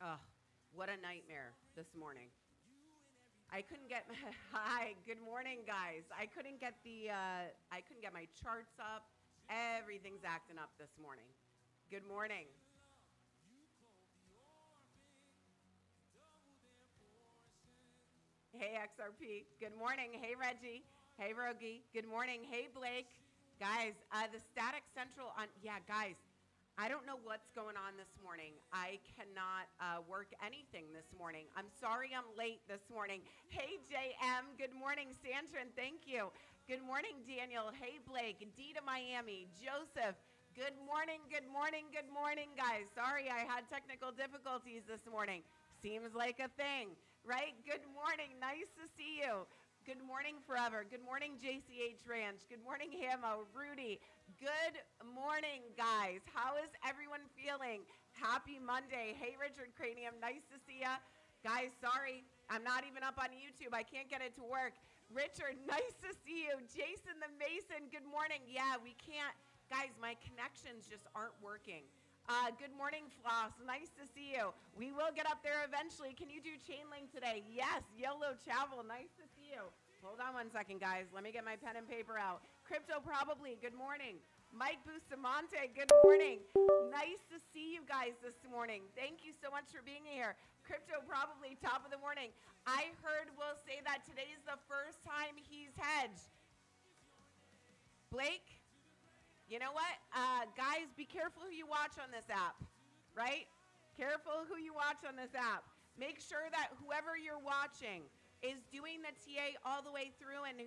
Ugh, what a nightmare this morning. I couldn't get hi, good morning guys. I couldn't get my charts up. Everything's acting up this morning. Good morning. Hey XRP. Good morning. Hey Reggie. Hey Rogi. Good morning. Hey Blake. Guys, the Static Central on guys, I don't know what's going on this morning. I cannot work anything this morning. I'm sorry I'm late this morning. Hey, JM. Good morning, Sandra, and thank you. Good morning, Daniel. Hey, Blake. D to Miami. Joseph. Good morning, good morning, good morning, guys. Sorry I had technical difficulties this morning. Seems like a thing, right? Good morning. Nice to see you. Good morning, Forever. Good morning, JCH Ranch. Good morning, Hamo, Rudy. Good morning, guys. How is everyone feeling? Happy Monday. Hey, Richard Cranium. Nice to see ya. Guys, sorry. I'm not even up on YouTube. I can't get it to work. Richard, nice to see you. Jason the Mason, good morning. Yeah, we can't. Guys, my connections just aren't working. Good morning, Floss. Nice to see you. We will get up there eventually. Can you do Chainlink today? Yes. YOLO Travel. Nice to see you. Hold on one second, guys. Let me get my pen and paper out. Crypto Probably. Good morning. Mike Bustamante. Good morning. Nice to see you guys this morning. Thank you so much for being here. Crypto Probably. Top of the morning. I heard Will say that today is the first time he's hedged. Blake? You know what? Guys, be careful who you watch on this app, right? Careful who you watch on this app. Make sure that whoever you're watching is doing the TA all the way through and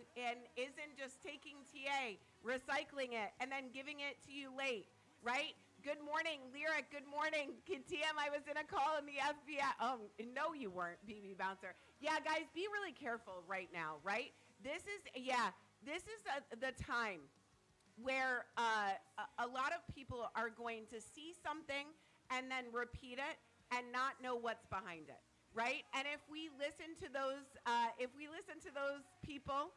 isn't just taking TA, recycling it, and then giving it to you late, right? Good morning, Lyric. Good morning. TM, I was in a call in the FBI. Oh, no, you weren't, BB Bouncer. Yeah, guys, be really careful right now, right? This is the time where a lot of people are going to see something and then repeat it and not know what's behind it, right? And if we listen to those people,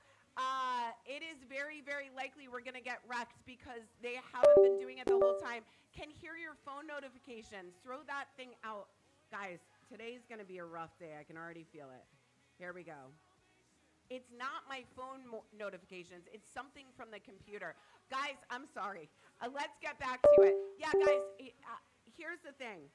it is very, very likely we're going to get wrecked because they haven't been doing it the whole time. Can hear your phone notifications. Throw that thing out. Guys, today's going to be a rough day. I can already feel it. Here we go. It's not my phone notifications. It's something from the computer. Guys, I'm sorry. Let's get back to it. Yeah, guys, here's the thing.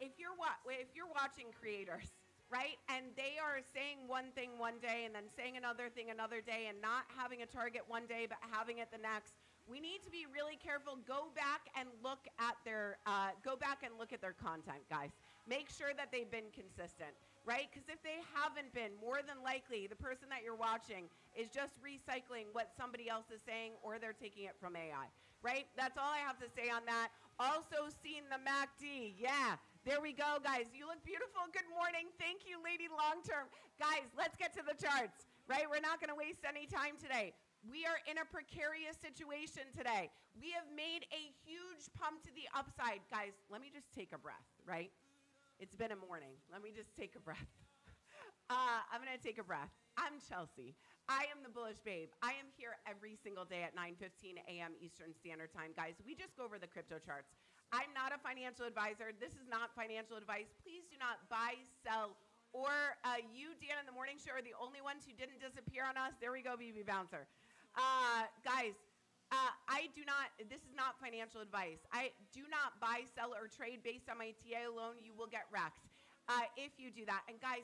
If you're watching creators, right, and they are saying one thing one day and then saying another thing another day and not having a target one day but having it the next, we need to be really careful. Go back and look at their content, guys. Make sure that they've been consistent, right? Because if they haven't been, more than likely, the person that you're watching is just recycling what somebody else is saying or they're taking it from AI, right? That's all I have to say on that. Also seen the MACD. Yeah, there we go, guys. You look beautiful. Good morning. Thank you, Lady Long Term. Guys, let's get to the charts, right? We're not going to waste any time today. We are in a precarious situation today. We have made a huge pump to the upside. Guys, let me just take a breath, right? It's been a morning. Let me just take a breath. I'm going to take a breath. I'm Chelsea. I am the Bullish Babe. I am here every single day at 9:15 a.m. Eastern Standard Time. Guys, we just go over the crypto charts. I'm not a financial advisor. This is not financial advice. Please do not buy, sell, or you, Dan, in the morning show, are the only ones who didn't disappear on us. There we go, BB Bouncer. Guys, this is not financial advice. I do not buy, sell, or trade based on my TA alone. You will get wrecked if you do that. And guys,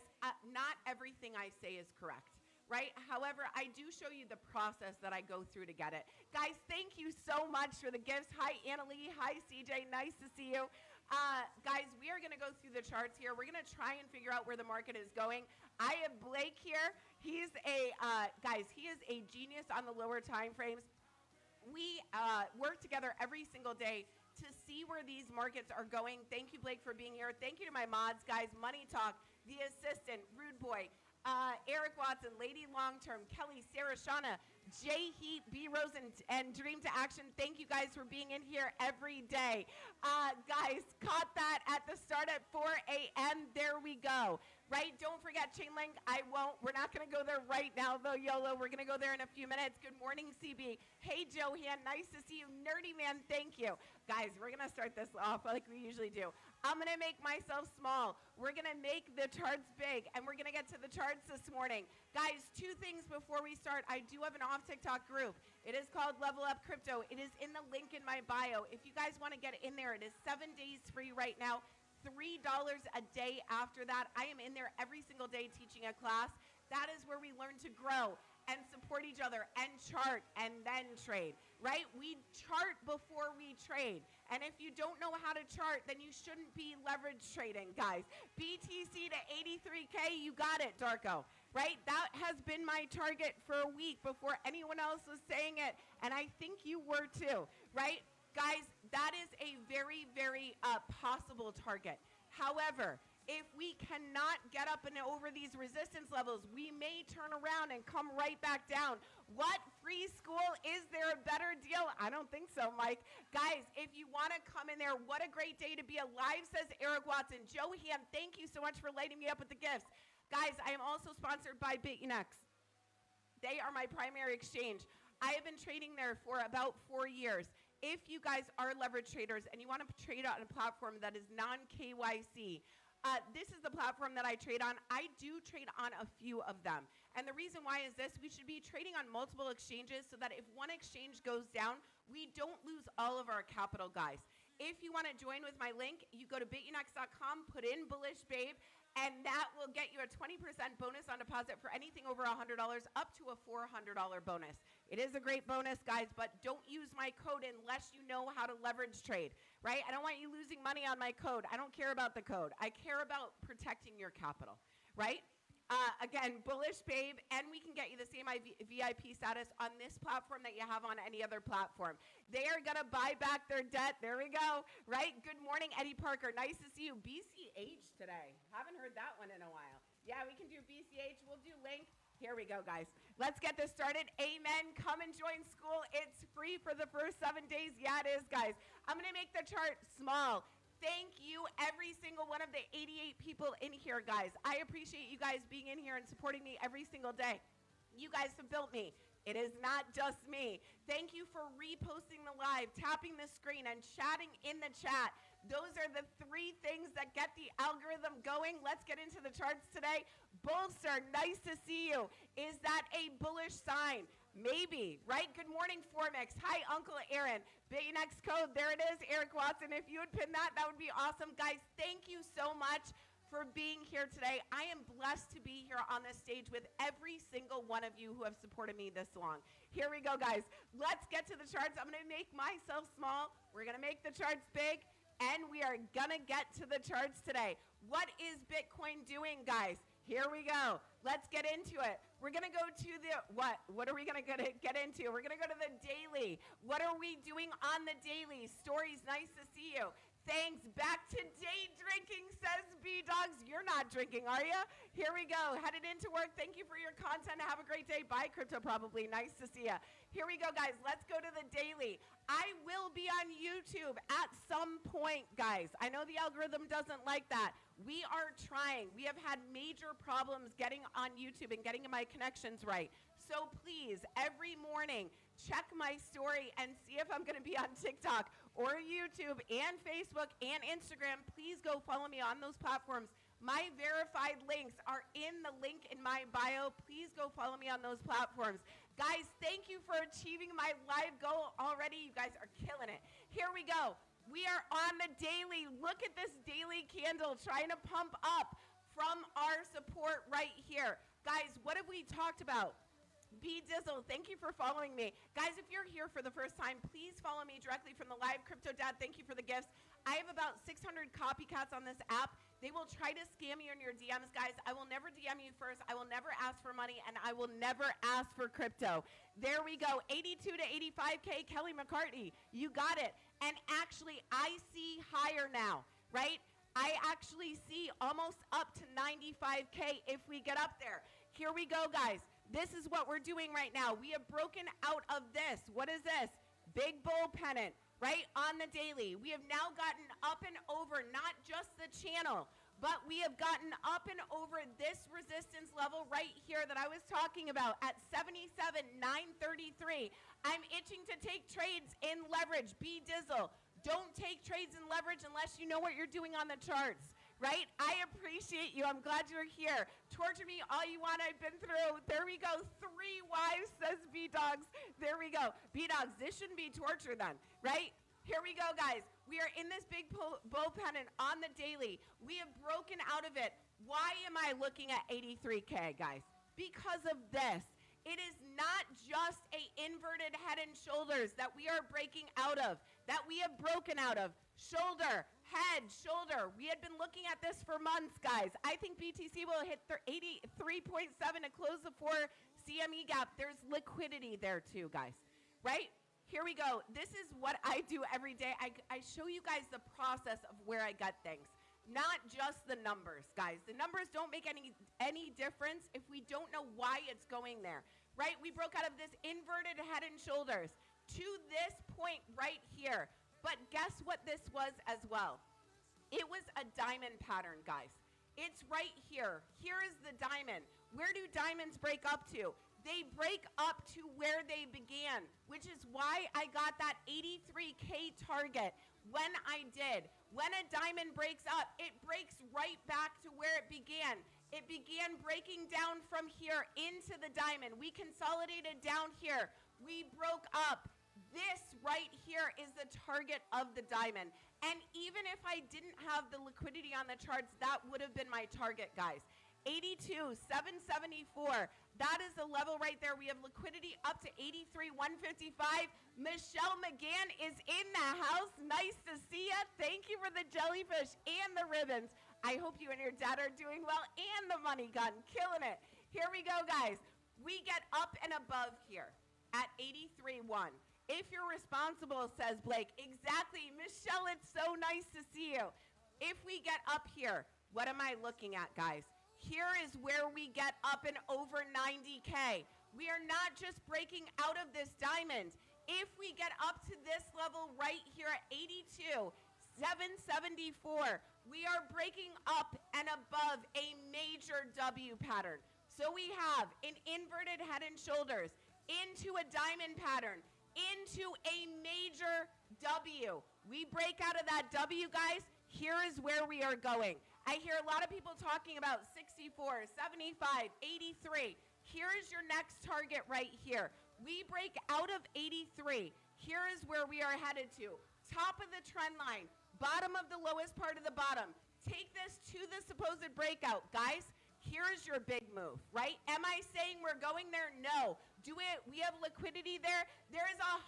not everything I say is correct, right? However, I do show you the process that I go through to get it. Guys, thank you so much for the gifts. Hi, Annalie. Hi, CJ. Nice to see you. Guys, we are going to go through the charts here. We're going to try and figure out where the market is going. I have Blake here. He is a genius on the lower time frames. We work together every single day to see where these markets are going. Thank you, Blake, for being here. Thank you to my mods, guys. Money Talk, The Assistant, Rude Boy, Eric Watson, Lady Long Term, Kelly, Sarah, Shauna, J Heat, B Rose, and Dream to Action. Thank you guys for being in here every day. Guys, caught that at the start at 4 a.m. There we go. Right? Don't forget Chainlink. We're not going to go there right now, though, YOLO. We're going to go there in a few minutes. Good morning, CB. Hey, Johan. Nice to see you. Nerdy Man, thank you. Guys, we're going to start this off like we usually do. I'm going to make myself small. We're going to make the charts big, and we're going to get to the charts this morning. Guys, two things before we start. I do have an off TikTok group. It is called Level Up Crypto. It is in the link in my bio. If you guys want to get in there, it is 7 days free right now, $3 a day after that. I am in there every single day teaching a class. That is where we learn to grow and support each other and chart and then trade, right? We chart before we trade. And if you don't know how to chart, then you shouldn't be leverage trading, guys. BTC to 83K, you got it, Darko, right? That has been my target for a week before anyone else was saying it, and I think you were too, right? Guys, that is a very, very possible target. However, if we cannot get up and over these resistance levels, we may turn around and come right back down. What free school? Is there a better deal? I don't think so, Mike. Guys, if you want to come in there, what a great day to be alive, says Eric Watson. Joe Ham, thank you so much for lighting me up with the gifts. Guys, I am also sponsored by Bitunix. They are my primary exchange. I have been trading there for about 4 years. If you guys are leverage traders and you want to trade on a platform that is non-KYC, this is the platform that I trade on. I do trade on a few of them. And the reason why is this: we should be trading on multiple exchanges so that if one exchange goes down, we don't lose all of our capital, guys. If you want to join with my link, you go to bitunix.com, put in Bullish Babe, and that will get you a 20% bonus on deposit for anything over $100 up to a $400 bonus. It is a great bonus, guys, but don't use my code unless you know how to leverage trade, right? I don't want you losing money on my code. I don't care about the code. I care about protecting your capital, right? Again, Bullish Babe, and we can get you the same VIP status on this platform that you have on any other platform. They are going to buy back their debt. There we go, right? Good morning, Eddie Parker. Nice to see you. BCH today. Haven't heard that one in a while. Yeah, we can do BCH. We'll do Link. Here we go, guys. Let's get this started. Amen. Come and join Skool. It's free for the first 7 days. Yeah, it is, guys. I'm going to make the chart small. Thank you, every single one of the 88 people in here, guys. I appreciate you guys being in here and supporting me every single day. You guys have built me. It is not just me. Thank you for reposting the live, tapping the screen, and chatting in the chat. Those are the 3 things that get the algorithm going. Let's get into the charts today. Bullstar, nice to see you. Is that a bullish sign? Maybe, right? Good morning, Formix. Hi, Uncle Aaron. Bitunix code, there it is, Eric Watson. If you would pin that, that would be awesome. Guys, thank you so much for being here today. I am blessed to be here on this stage with every single one of you who have supported me this long. Here we go, guys. Let's get to the charts. I'm going to make myself small. We're going to make the charts big, and we are going to get to the charts today. What is Bitcoin doing, guys? Here we go. Let's get into it. We're going to go to the, what are we going to get into? We're going to go to the daily. What are we doing on the daily? Stories, nice to see you. Thanks. Back to day drinking, says B-Dogs. You're not drinking, are you? Here we go. Headed into work. Thank you for your content. Have a great day. Bye, Crypto, probably. Nice to see you. Here we go, guys. Let's go to the daily. I will be on YouTube at some point, guys. I know the algorithm doesn't like that. We are trying. We have had major problems getting on YouTube and getting my connections right. So please, every morning, check my story and see if I'm going to be on TikTok or YouTube and Facebook and Instagram. Please go follow me on those platforms. My verified links are in the link in my bio. Please go follow me on those platforms. Guys, thank you for achieving my live goal already. You guys are killing it. Here we go. We are on the daily. Look at this daily candle trying to pump up from our support right here. Guys, what have we talked about? B-Dizzle, thank you for following me. Guys, if you're here for the first time, please follow me directly from the live. Crypto Dad, thank you for the gifts. I have about 600 copycats on this app. They will try to scam you in your DMs, guys. I will never DM you first. I will never ask for money, and I will never ask for crypto. There we go. 82 to 85K, Kelly McCartney. You got it. And actually, I see higher now, right? I actually see almost up to 95K if we get up there. Here we go, guys. This is what we're doing right now. We have broken out of this. What is this? Big bull pennant, right, on the daily. We have now gotten up and over not just the channel, but we have gotten up and over this resistance level right here that I was talking about at 77,933. I'm itching to take trades in leverage. B-Dizzle. Don't take trades and leverage unless you know what you're doing on the charts, right? I appreciate you. I'm glad you're here. Torture me all you want. I've been through. There we go. 3 wives, says B-Dogs. There we go. B-Dogs, this shouldn't be torture then, right? Here we go, guys. We are in this big bull pennant on the daily. We have broken out of it. Why am I looking at 83K, guys? Because of this. It is not just a inverted head and shoulders that we are breaking out of, that we have broken out of. Shoulder, head, shoulder. We had been looking at this for months, guys. I think BTC will hit 83.7 to close the 4 CME gap. There's liquidity there too, guys, right? Here we go. This is what I do every day. I show you guys the process of where I get things. Not just the numbers, guys. The numbers don't make any difference if we don't know why it's going there, right? We broke out of this inverted head and shoulders to this point right here. But guess what this was as well? It was a diamond pattern, guys. It's right here. Here is the diamond. Where do diamonds break up to? They break up to where they began, which is why I got that 83K target when I did. When a diamond breaks up, it breaks right back to where it began. It began breaking down from here into the diamond. We consolidated down here. We broke up. This right here is the target of the diamond. And even if I didn't have the liquidity on the charts, that would have been my target, guys. 82, 774. That is the level right there. We have liquidity up to 83, 155. Michelle McGann is in the house. Nice to see you. Thank you for the jellyfish and the ribbons. I hope you and your dad are doing well, and the money gun. Killing it. Here we go, guys. We get up and above here at 83.1. If you're responsible, says Blake. Exactly. Michelle, it's so nice to see you. If we get up here, what am I looking at, guys? Here is where we get up and over 90K. We are not just breaking out of this diamond. If we get up to this level right here at 82, 774, we are breaking up and above a major W pattern. So we have an inverted head and shoulders into a diamond pattern, into a major W. We break out of that W, guys. Here is where we are going. I hear a lot of people talking about 64, 75, 83. Here is your next target right here. We break out of 83. Here is where we are headed to. Top of the trend line, bottom of the lowest part of the bottom. Take this to the supposed breakout. Guys, here is your big move, right? Am I saying we're going there? No. Do it. We have liquidity there. There is 100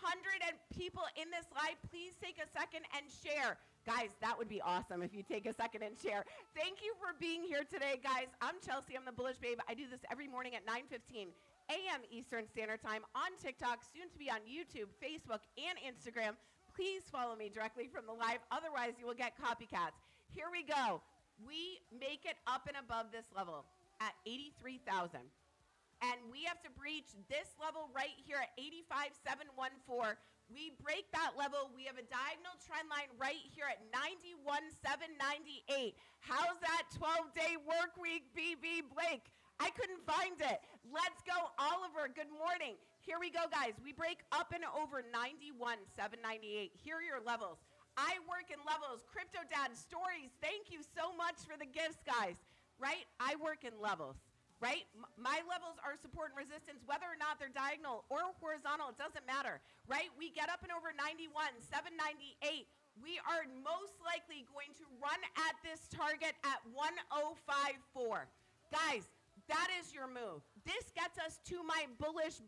people in this live. Please take a second and share. Guys, that would be awesome if you take a second and share. Thank you for being here today, guys. I'm Chelsea. I'm the Bullish Babe. I do this every morning at 9:15 a.m. Eastern Standard Time on TikTok, soon to be on YouTube, Facebook, and Instagram. Please follow me directly from the live. Otherwise, you will get copycats. Here we go. We make it up and above this level at 83,000. And we have to breach this level right here at 85,714. We break that level. We have a diagonal trend line right here at 91,798. How's that 12-day work week, BB Blake? I couldn't find it. Let's go, Oliver. Good morning. Here we go, guys. We break up and over 91,798. Here are your levels. I work in levels. Crypto Dad Stories. Thank you so much for the gifts, guys. Right? I work in levels. Right? My levels are support and resistance, whether or not they're diagonal or horizontal, it doesn't matter, right? We get up and over 91, 798. We are most likely going to run at this target at 1054. Guys, that is your move. This gets us to my bullish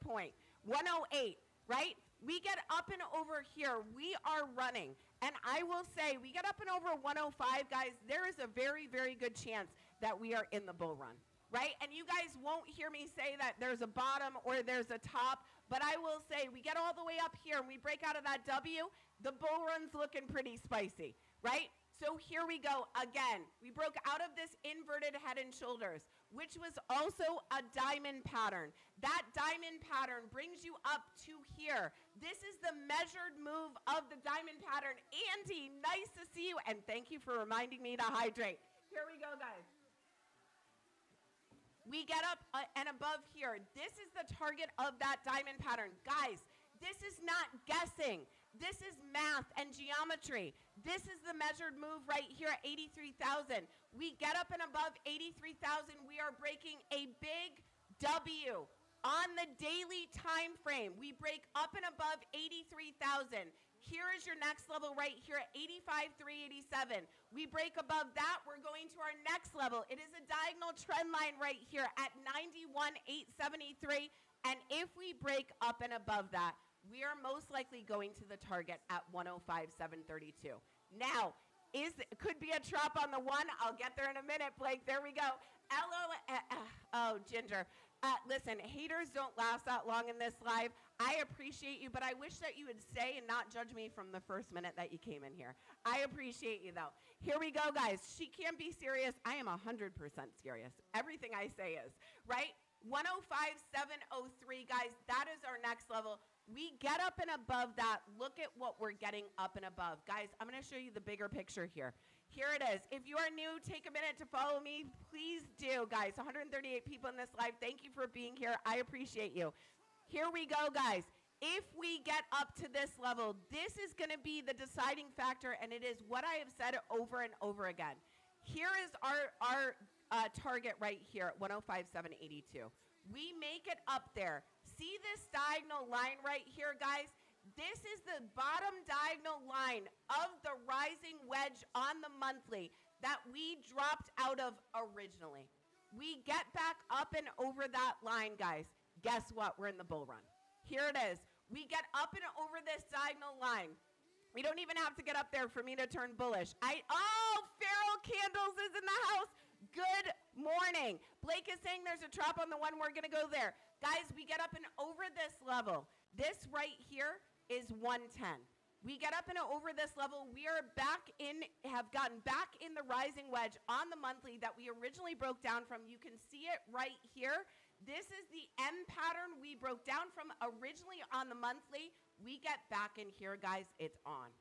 point, 108, right? We get up and over here. We are running. And I will say, we get up and over 105, guys, there is a very, very good chance that we are in the bull run. Right? And you guys won't hear me say that there's a bottom or there's a top, but I will say we get all the way up here and we break out of that W, the bull run's looking pretty spicy, right? So here we go again. We broke out of this inverted head and shoulders, which was also a diamond pattern. That diamond pattern brings you up to here. This is the measured move of the diamond pattern. Andy, nice to see you, and thank you for reminding me to hydrate. Here we go, guys. We get up and above here. This is the target of that diamond pattern. Guys, This is not guessing. This is math and geometry. This is the measured move right here at 83,000. We get up and above 83,000. We are breaking a big W on the daily time frame. We break up and above 83,000. Here is your next level right here at 85,387. We break above that, we're going to our next level. It is a diagonal trend line right here at 91,873. And if we break up and above that, we are most likely going to the target at 105,732. Now, could be a trap on the one. I'll get there in a minute, Blake. There we go. Ginger. Listen, haters don't last that long in this live. I appreciate you, but I wish that you would stay and not judge me from the first minute that you came in here. I appreciate you, though. Here we go, guys. She can't be serious. I am 100% serious. Everything I say is, right? 105,703, guys. That is our next level. We get up and above that. Look at what we're getting up and above. Guys, I'm going to show you the bigger picture here. Here it is. If you are new, take a minute to follow me. Please do, guys. 138 people in this live. Thank you for being here. I appreciate you. Here we go, guys. If we get up to this level, this is going to be the deciding factor, and it is what I have said over and over again. Here is our target right here at 105,782. We make it up there. See this diagonal line right here, guys? This is the bottom diagonal line of the rising wedge on the monthly that we dropped out of originally. We get back up and over that line, guys. Guess what? We're in the bull run. Here it is. We get up and over this diagonal line. We don't even have to get up there for me to turn bullish. Feral Candles is in the house. Good morning. Blake is saying there's a trap on the one. We're going to go there. Guys, we get up and over this level. This right here is 110. We get up and over this level. We are have gotten back in the rising wedge on the monthly that we originally broke down from. You can see it right here. This is the M pattern we broke down from originally on the monthly. We get back in here, guys. It's on,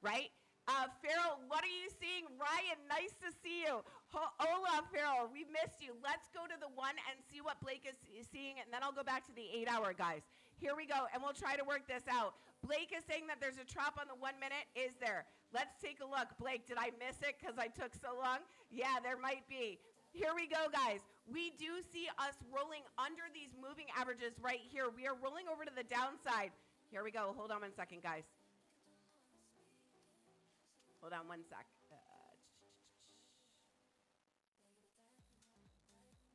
right? Farrell, what are you seeing? Ryan, nice to see you. Hola, Farrell, we missed you. Let's go to the one and see what Blake is seeing, and then I'll go back to the 8-hour, guys. Here we go, and we'll try to work this out. Blake is saying that there's a trap on the 1 minute. Is there? Let's take a look. Blake, did I miss it because I took so long? Yeah, there might be. Here we go, guys. We do see us rolling under these moving averages right here. We are rolling over to the downside. Here we go. Hold on 1 second, guys. Hold on 1 sec.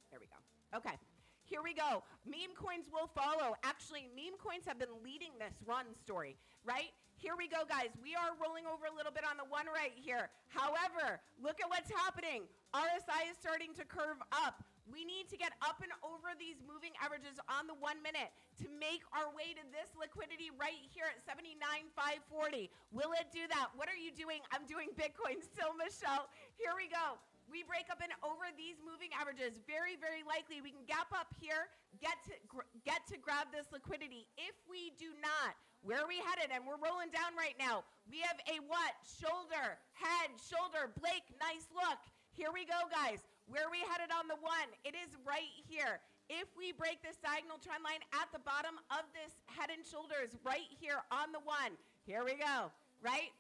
There we go. Okay. Here we go. Meme coins will follow. Actually, meme coins have been leading this run story, right? Here we go, guys. We are rolling over a little bit on the one right here. However, look at what's happening. RSI is starting to curve up. We need to get up and over these moving averages on the 1 minute to make our way to this liquidity right here at 79,540. Will it do that? What are you doing? I'm doing Bitcoin still, Michelle. Here we go. We break up and over these moving averages. Very, very likely we can gap up here, get to grab this liquidity. If we do not, where are we headed? And we're rolling down right now. We have a what? Shoulder, head, shoulder. Blake, nice look. Here we go, guys. Where are we headed on the one? It is right here. If we break this diagonal trend line at the bottom of this head and shoulders right here on the one, here we go, right?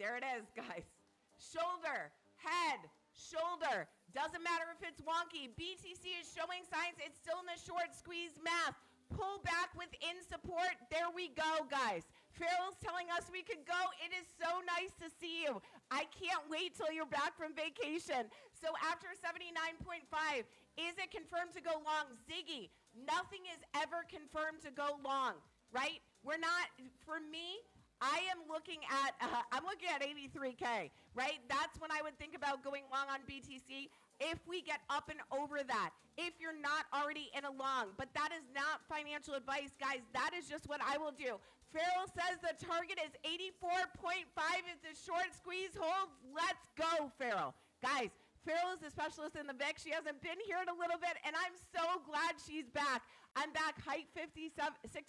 There it is, guys. Shoulder, head, shoulder. Doesn't matter if it's wonky. BTC is showing signs. It's still in the short squeeze math. Pull back within support. There we go, guys. Farrell's telling us we could go. It is so nice to see you. I can't wait till you're back from vacation. So after 79.5, is it confirmed to go long? Ziggy, nothing is ever confirmed to go long, right? We're not, for me, I am looking at, I'm looking at 83K, right? That's when I would think about going long on BTC if we get up and over that, if you're not already in a long. But that is not financial advice, guys. That is just what I will do. Farrell says the target is 84.5 if the short squeeze holds. Let's go, Farrell. Guys, Farrell is a specialist in the VIX. She hasn't been here in a little bit, and I'm so glad she's back. I'm back, height 56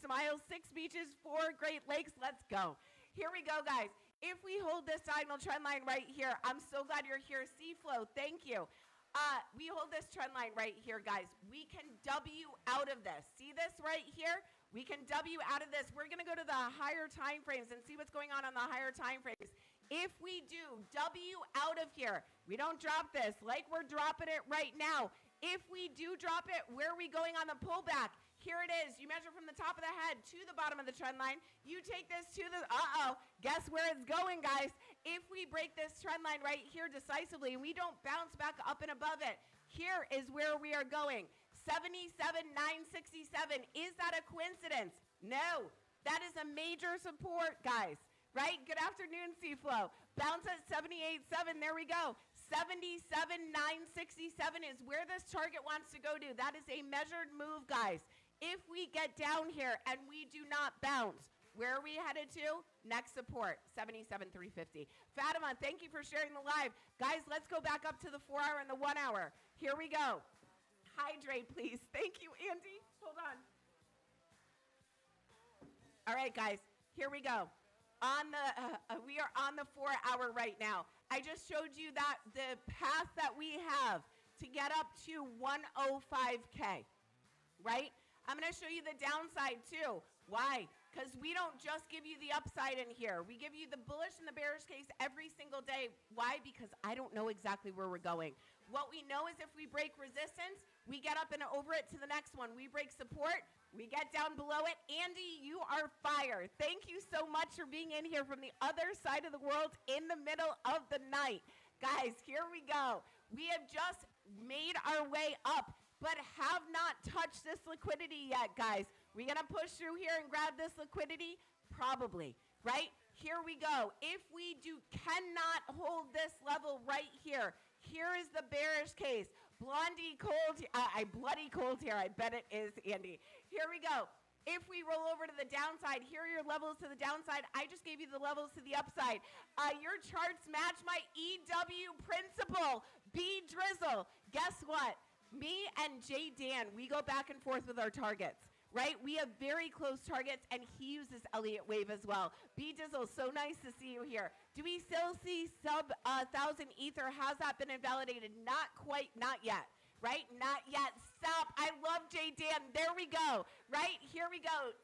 miles, 6 beaches, 4 Great Lakes. Let's go. Here we go, guys. If we hold this diagonal trend line right here, I'm so glad you're here. C-Flow, thank you. We hold this trend line right here, guys. We can W out of this. See this right here? We can W out of this. We're going to go to the higher time frames and see what's going on the higher time frames. If we do W out of here, we don't drop this like we're dropping it right now. If we do drop it, where are we going on the pullback? Here it is. You measure from the top of the head to the bottom of the trend line. You take this to the, guess where it's going, guys? If we break this trend line right here decisively and we don't bounce back up and above it, here is where we are going. 77,967. Is that a coincidence? No. That is a major support, guys. Right? Good afternoon, C-Flow. Bounce at 78.7. There we go. 77,967 is where this target wants to go to. That is a measured move, guys. If we get down here and we do not bounce, where are we headed to? Next support, 77,350. Fatima, thank you for sharing the live. Guys, let's go back up to the 4 hour and the 1 hour. Here we go. Hydrate, please. Thank you, Andy. Hold on. All right, guys, here we go. We are on the 4 hour right now. I just showed you that the path that we have to get up to 105K, right? I'm going to show you the downside too. Why? Because we don't just give you the upside in here. We give you the bullish and the bearish case every single day. Why? Because I don't know exactly where we're going. What we know is if we break resistance, we get up and over it to the next one. We break support, we get down below it. Andy, you are fire. Thank you so much for being in here from the other side of the world in the middle of the night. Guys, here we go. We have just made our way up, but have not touched this liquidity yet, guys. We gonna push through here and grab this liquidity? Probably, right? Here we go. If we cannot hold this level right here, here is the bearish case. Bloody cold here. I bet it is, Andy. Here we go. If we roll over to the downside, here are your levels to the downside. I just gave you the levels to the upside. Your charts match my EW principle. B Drizzle. Guess what? Me and Jay Dan, we go back and forth with our targets. Right? We have very close targets, and he uses Elliott Wave as well. B Dizzle, so nice to see you here. Do we still see sub 1,000 Ether? Has that been invalidated? Not quite, not yet. Right? Not yet. Stop. I love Jay Dan. There we go. Right? Here we go.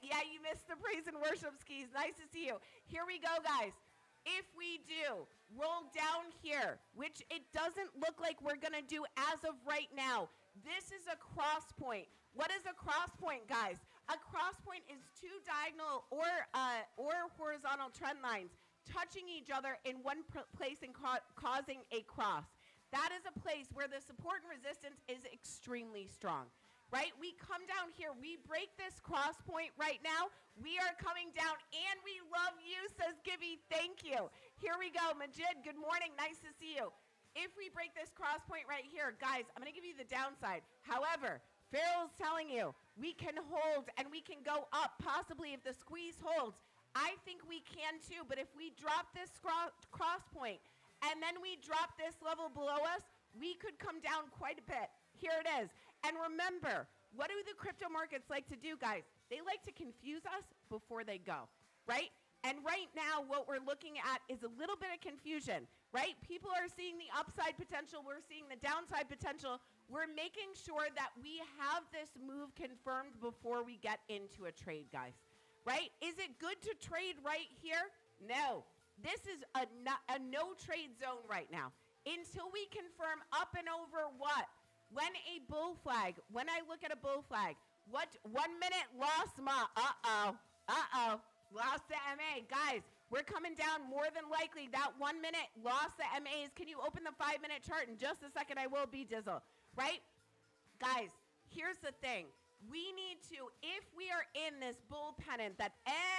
Yeah, you missed the praise and worship skis. Nice to see you. Here we go, guys. If we do roll down here, which it doesn't look like we're going to do as of right now, this is a cross point. What is a cross point, guys? A cross point is two diagonal or horizontal trend lines touching each other in one place and causing a cross. That is a place where the support and resistance is extremely strong, right? We come down here. We break this cross point right now. We are coming down, and we love you, says Gibby. Thank you. Here we go. Majid, good morning. Nice to see you. If we break this cross point right here, guys, I'm going to give you the downside. However, Farrell's telling you we can hold and we can go up, possibly if the squeeze holds. I think we can too, but if we drop this cross point and then we drop this level below us, we could come down quite a bit. Here it is. And remember, what do the crypto markets like to do, guys? They like to confuse us before they go, right? And right now, what we're looking at is a little bit of confusion, right? People are seeing the upside potential. We're seeing the downside potential. We're making sure that we have this move confirmed before we get into a trade, guys, right? Is it good to trade right here? No. This is a no trade zone right now until we confirm up and over what? When a bull flag, when I look at a bull flag, what 1 minute loss, lost the MA. Guys, we're coming down more than likely. That 1 minute lost the MAs. Can you open the 5 minute chart in just a second? I will be Dizzle, right? Guys, here's the thing. We need to, if we are in this bull pennant that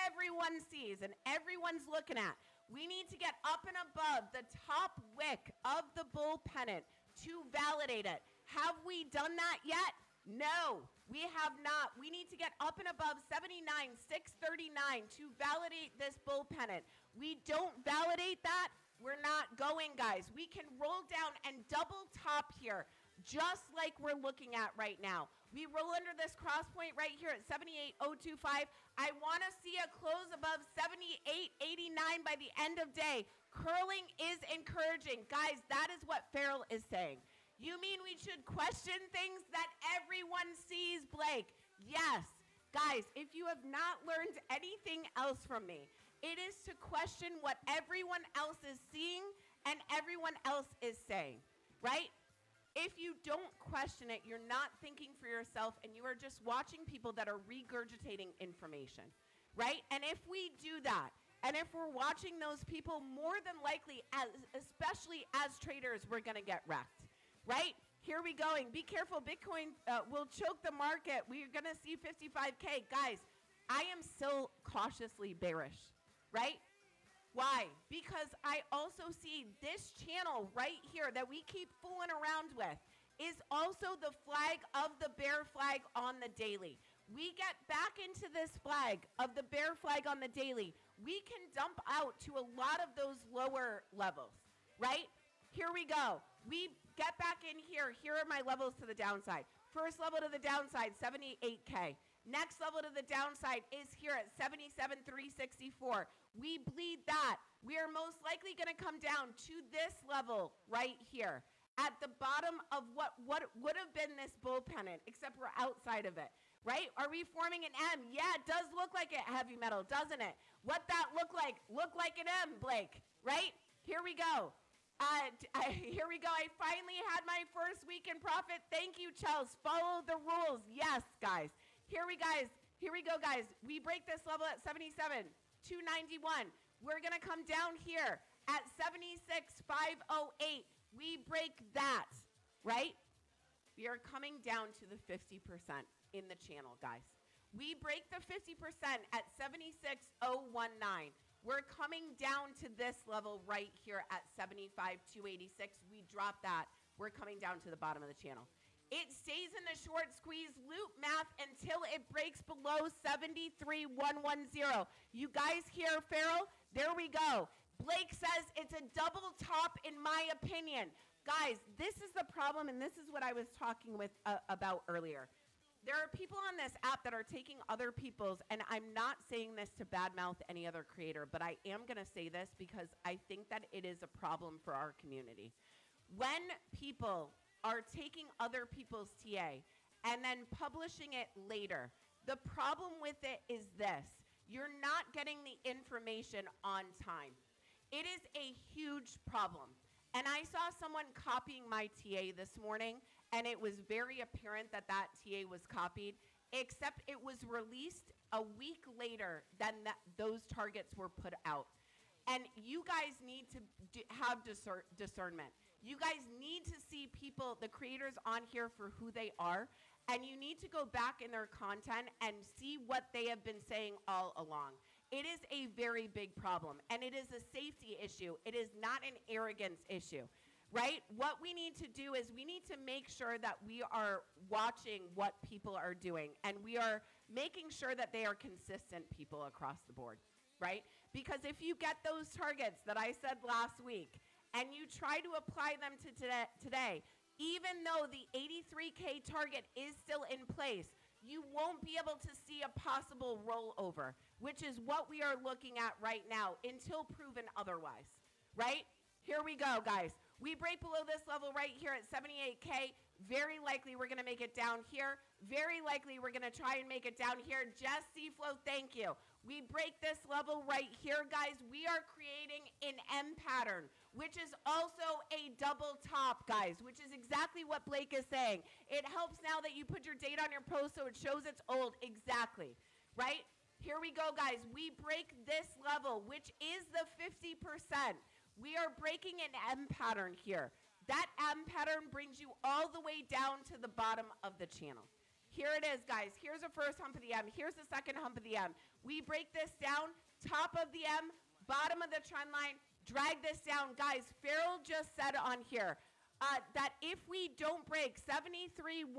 everyone sees and everyone's looking at, we need to get up and above the top wick of the bull pennant to validate it. Have we done that yet? No, we have not. We need to get up and above 79,639 to validate this bull pennant. We don't validate that, we're not going, guys. We can roll down and double top here, just like we're looking at right now. We roll under this cross point right here at 78,025. I want to see a close above 78.89 by the end of day. Curling is encouraging. Guys, that is what Farrell is saying. You mean we should question things that everyone sees, Blake? Yes. Guys, if you have not learned anything else from me, it is to question what everyone else is seeing and everyone else is saying, right? If you don't question it, you're not thinking for yourself and you are just watching people that are regurgitating information, right? And if we do that, and if we're watching those people, more than likely, especially as traders, we're going to get wrecked, right? Here we going. Be careful. Bitcoin will choke the market. We're going to see 55K. Guys, I am still cautiously bearish, right? Why? Because I also see this channel right here that we keep fooling around with is also the flag of the bear flag on the daily. We get back into this flag of the bear flag on the daily, we can dump out to a lot of those lower levels, right? Here we go. We get back in here. Here are my levels to the downside. First level to the downside, 78K. Next level to the downside is here at 77,364. We bleed that. We are most likely going to come down to this level right here at the bottom of what would have been this bull pennant, except we're outside of it, right? Are we forming an M? Yeah, it does look like a heavy metal, doesn't it? What that look like? Look like an M, Blake, right? Here we go. Here we go. I finally had my first week in profit. Thank you, Chels. Follow the rules. Yes, guys. Here we go, guys. We break this level at 77, 291. We're going to come down here at 76,508. We break that, right? We are coming down to the 50% in the channel, guys. We break the 50% at 76,019. We're coming down to this level right here at 75,286. We drop that. We're coming down to the bottom of the channel. It stays in the short squeeze loop math until it breaks below 73,110. You guys hear Farrell? There we go. Blake says it's a double top in my opinion. Guys, this is the problem, and this is what I was talking about earlier. There are people on this app that are taking other people's, and I'm not saying this to badmouth any other creator, but I am going to say this because I think that it is a problem for our community. When people are taking other people's TA and then publishing it later, the problem with it is this. You're not getting the information on time. It is a huge problem. And I saw someone copying my TA this morning, and it was very apparent that that TA was copied, except it was released a week later than those targets were put out. And you guys need to have discernment. You guys need to see people, the creators on here for who they are, and you need to go back in their content and see what they have been saying all along. It is a very big problem, and it is a safety issue. It is not an arrogance issue, right? What we need to do is we need to make sure that we are watching what people are doing, and we are making sure that they are consistent people across the board, right? Because if you get those targets that I said last week, and you try to apply them to today, even though the 83K target is still in place, you won't be able to see a possible rollover, which is what we are looking at right now until proven otherwise, right? Here we go, guys. We break below this level right here at 78K. Very likely we're going to make it down here. Very likely we're going to try and make it down here. Jess Seaflow, thank you. We break this level right here, guys. We are creating an M pattern, which is also a double top, guys, which is exactly what Blake is saying. It helps now that you put your date on your post so it shows it's old. Exactly, right? Here we go, guys. We break this level, which is the 50%. We are breaking an M pattern here. That M pattern brings you all the way down to the bottom of the channel. Here it is, guys. Here's the first hump of the M. Here's the second hump of the M. We break this down, top of the M, bottom of the trend line, drag this down. Guys, Farrell just said on here that if we don't break 73,110,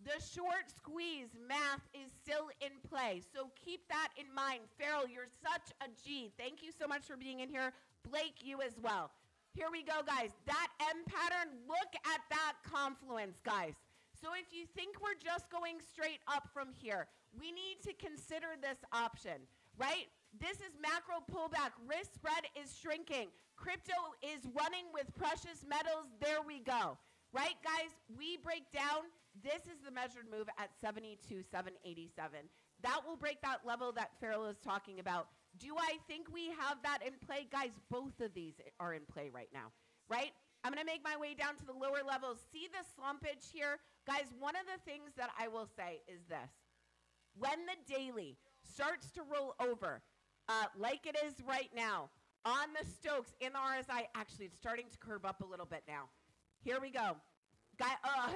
the short squeeze math is still in play. So keep that in mind. Farrell, you're such a G. Thank you so much for being in here. Blake, you as well. Here we go, guys. That M pattern, look at that confluence, guys. So if you think we're just going straight up from here, we need to consider this option, right? This is macro pullback. Risk spread is shrinking. Crypto is running with precious metals. There we go. Right, guys? We break down This is the measured move at 72,787. That will break that level that Farrell is talking about. Do I think we have that in play? Guys, both of these are in play right now, right? I'm going to make my way down to the lower levels. See the slumpage here? Guys, one of the things that I will say is this. When the daily starts to roll over, like it is right now, on the Stokes in the RSI, actually it's starting to curve up a little bit now. Here we go.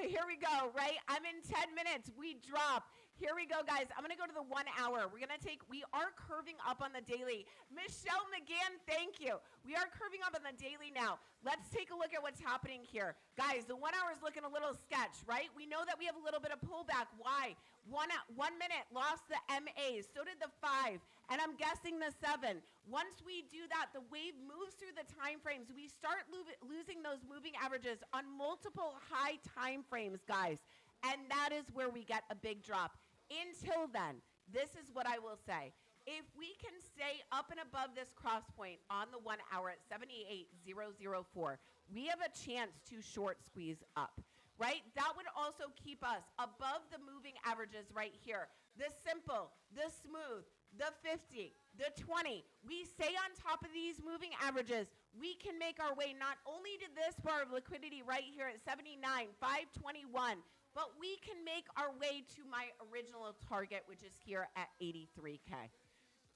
Here we go, right? I'm in 10 minutes. We drop. Here we go, guys. I'm going to go to the 1 hour. We are curving up on the daily. Michelle McGann, thank you. We are curving up on the daily now. Let's take a look at what's happening here. Guys, the 1 hour is looking a little sketch, right? We know that we have a little bit of pullback. Why? 1 minute lost the MAs. So did the 5. And I'm guessing the 7. Once we do that, the wave moves through the time frames. We start losing those moving averages on multiple high time frames, guys. And that is where we get a big drop. Until then, this is what I will say. If we can stay up and above this cross point on the 1 hour at 78,004, we have a chance to short squeeze up, right? That would also keep us above the moving averages right here. The simple, the smooth, the 50, the 20. We stay on top of these moving averages. We can make our way not only to this bar of liquidity right here at 79,521, but we can make our way to my original target, which is here at 83K.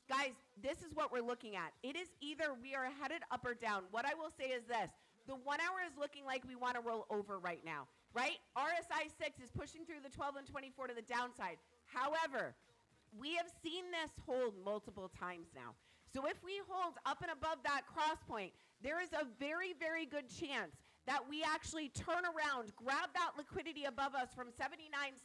Guys, this is what we're looking at. It is either we are headed up or down. What I will say is this. The 1 hour is looking like we want to roll over right now, right? RSI 6 is pushing through the 12 and 24 to the downside. However, we have seen this hold multiple times now. So if we hold up and above that cross point, there is a very, very good chance that we actually turn around, grab that liquidity above us from 79.6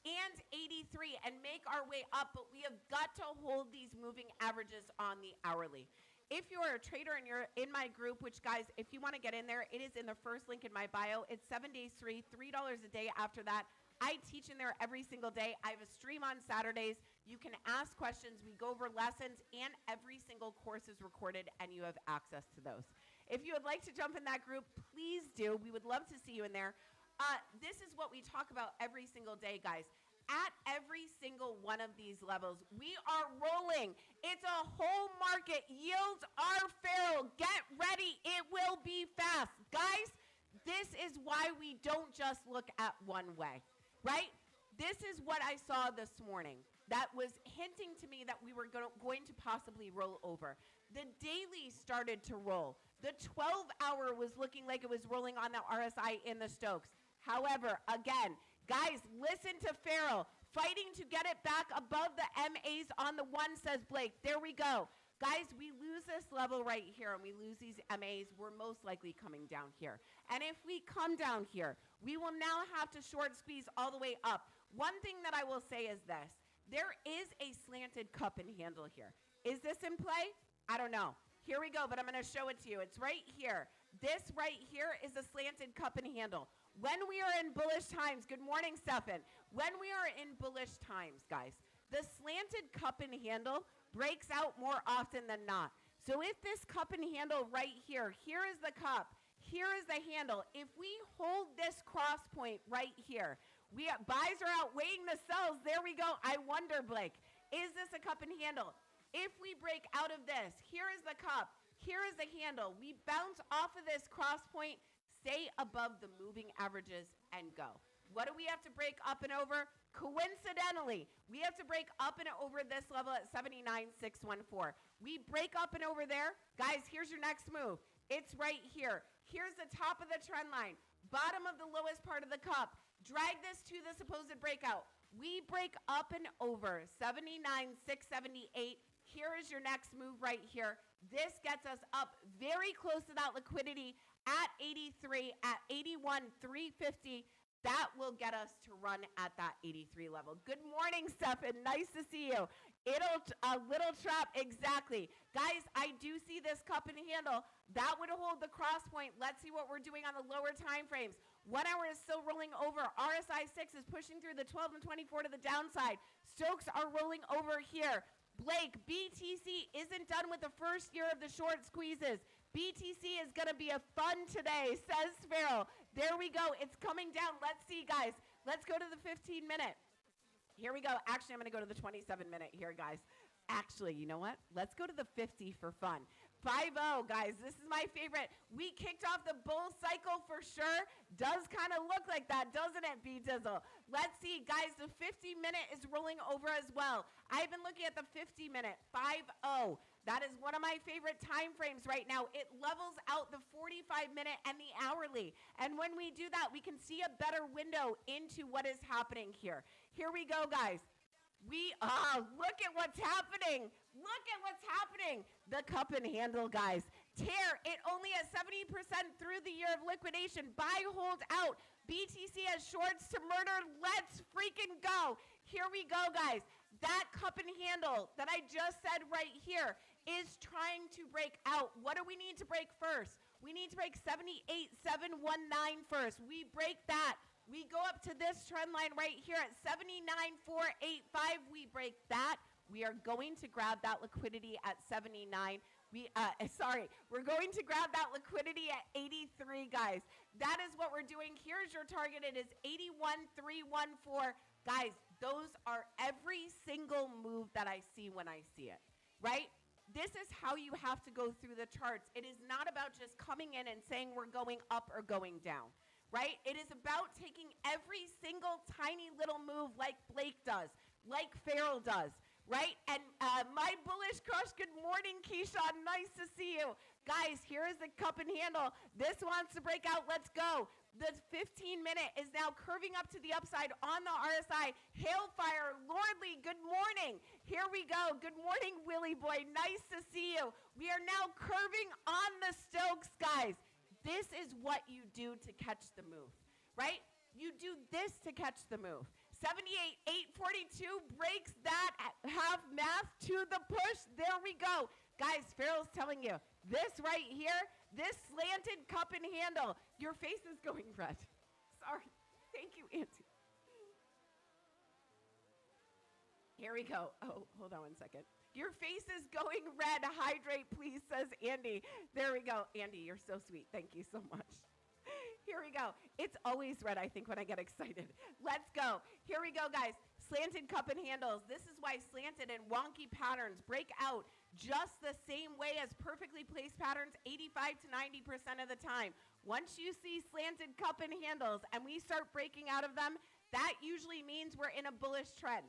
and 83 and make our way up, but we have got to hold these moving averages on the hourly. If you are a trader and you're in my group, which guys, if you want to get in there, it is in the first link in my bio. It's 7 days free, $3 a day after that. I teach in there every single day. I have a stream on Saturdays. You can ask questions. We go over lessons, and every single course is recorded, and you have access to those. If you would like to jump in that group, please do. We would love to see you in there. This is what we talk about every single day, guys. At every single one of these levels, we are rolling. It's a whole market. Yields are feral. Get ready. It will be fast. Guys, this is why we don't just look at one way, right? This is what I saw this morning that was hinting to me that we were going to possibly roll over. The daily started to roll. The 12-hour was looking like it was rolling on the RSI in the Stokes. However, again, guys, listen to Farrell. Fighting to get it back above the MAs on the 1, says Blake. There we go. Guys, we lose this level right here and we lose these MAs. We're most likely coming down here. And if we come down here, we will now have to short squeeze all the way up. One thing that I will say is this. There is a slanted cup and handle here. Is this in play? I don't know. Here we go, but I'm going to show it to you. It's right here. This right here is a slanted cup and handle. When we are in bullish times, good morning, Stefan. When we are in bullish times, guys, the slanted cup and handle breaks out more often than not. So if this cup and handle right here, here is the cup, here is the handle. If we hold this cross point right here, buys are outweighing the sells. There we go. I wonder, Blake, is this a cup and handle? If we break out of this, here is the cup, here is the handle. We bounce off of this cross point, stay above the moving averages, and go. What do we have to break up and over? Coincidentally, we have to break up and over this level at 79,614. We break up and over there. Guys, here's your next move. It's right here. Here's the top of the trend line, bottom of the lowest part of the cup. Drag this to the supposed breakout. We break up and over 79,678. Here is your next move right here. This gets us up very close to that liquidity at 83, at 81,350. That will get us to run at that 83 level. Good morning, Stefan. Nice to see you. A little trap, exactly. Guys, I do see this cup and handle. That would hold the cross point. Let's see what we're doing on the lower time frames. 1 hour is still rolling over. RSI 6 is pushing through the 12 and 24 to the downside. Stokes are rolling over here. Blake, BTC isn't done with the first year of the short squeezes. BTC is going to be a fun today, says Farrell. There we go. It's coming down. Let's see, guys. Let's go to the 15-minute. Here we go. Actually, I'm going to go to the 27-minute here, guys. Actually, you know what? Let's go to the 50 for fun. 5-0, guys. This is my favorite. We kicked off the bull cycle for sure. Does kind of look like that, doesn't it, B-Dizzle? Let's see, guys. The 50-minute is rolling over as well. I've been looking at the 50-minute. 5-0. That is one of my favorite time frames right now. It levels out the 45-minute and the hourly. And when we do that, we can see a better window into what is happening here. Here we go, guys. Look at what's happening. Look at what's happening. The cup and handle, guys. Tear, it only has 70% through the year of liquidation. Buy, hold out. BTC has shorts to murder. Let's freaking go. Here we go, guys. That cup and handle that I just said right here is trying to break out. What do we need to break first? We need to break 78,719 first. We break that. We go up to this trend line right here at 79,485. We break that. We are going to grab that liquidity at 79. We're going to grab that liquidity at 83, guys. That is what we're doing. Here's your target. It is 81,314. Guys, those are every single move that I see when I see it, right? This is how you have to go through the charts. It is not about just coming in and saying we're going up or going down. Right? It is about taking every single tiny little move like Blake does, like Farrell does, right? And my bullish crush, good morning, Keyshawn. Nice to see you. Guys, here is the cup and handle. This wants to break out. Let's go. The 15-minute is now curving up to the upside on the RSI. Hailfire, Lordly, good morning. Here we go. Good morning, Willie boy. Nice to see you. We are now curving on the Stokes, guys. This is what you do to catch the move, right? You do this to catch the move. 78,842 breaks that half math to the push. There we go. Guys, Farrell's telling you, this right here, this slanted cup and handle, your face is going red. Sorry. Thank you, Auntie. Here we go. Oh, hold on one second. Your face is going red. Hydrate, please, says Andy. There we go. Andy, you're so sweet. Thank you so much. Here we go. It's always red, I think, when I get excited. Let's go. Here we go, guys. Slanted cup and handles. This is why slanted and wonky patterns break out just the same way as perfectly placed patterns 85 to 90% of the time. Once you see slanted cup and handles and we start breaking out of them, that usually means we're in a bullish trend.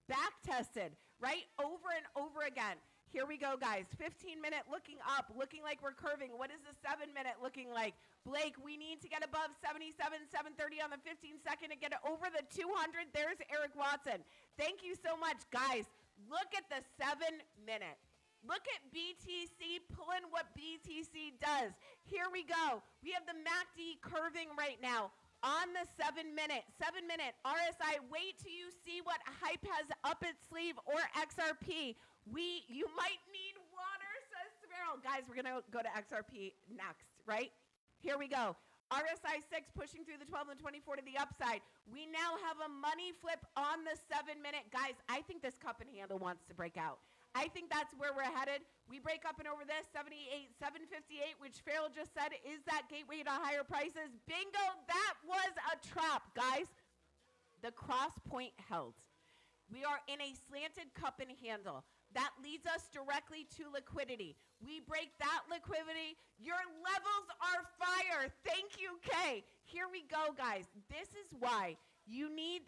Back tested, right? Over and over again. Here we go, guys. 15-minute looking up, looking like we're curving. What is the 7-minute looking like? Blake, we need to get above 77,730 on the 15-second to get it over the 200. There's Eric Watson. Thank you so much, guys. Look at the 7-minute. Look at BTC pulling what BTC does. Here we go. We have the MACD curving right now. On the 7-minute, RSI, wait till you see what Hype has up its sleeve, or XRP. You might need water, says Farrell. Guys, we're going to go to XRP next, right? Here we go. RSI 6 pushing through the 12 and 24 to the upside. We now have a money flip on the 7-minute. Guys, I think this cup and handle wants to break out. I think that's where we're headed. We break up and over this, 78,758, which Farrell just said is that gateway to higher prices. Bingo, that was a trap, guys. The cross point held. We are in a slanted cup and handle. That leads us directly to liquidity. We break that liquidity. Your levels are fire. Thank you, Kay. Here we go, guys. This is why we need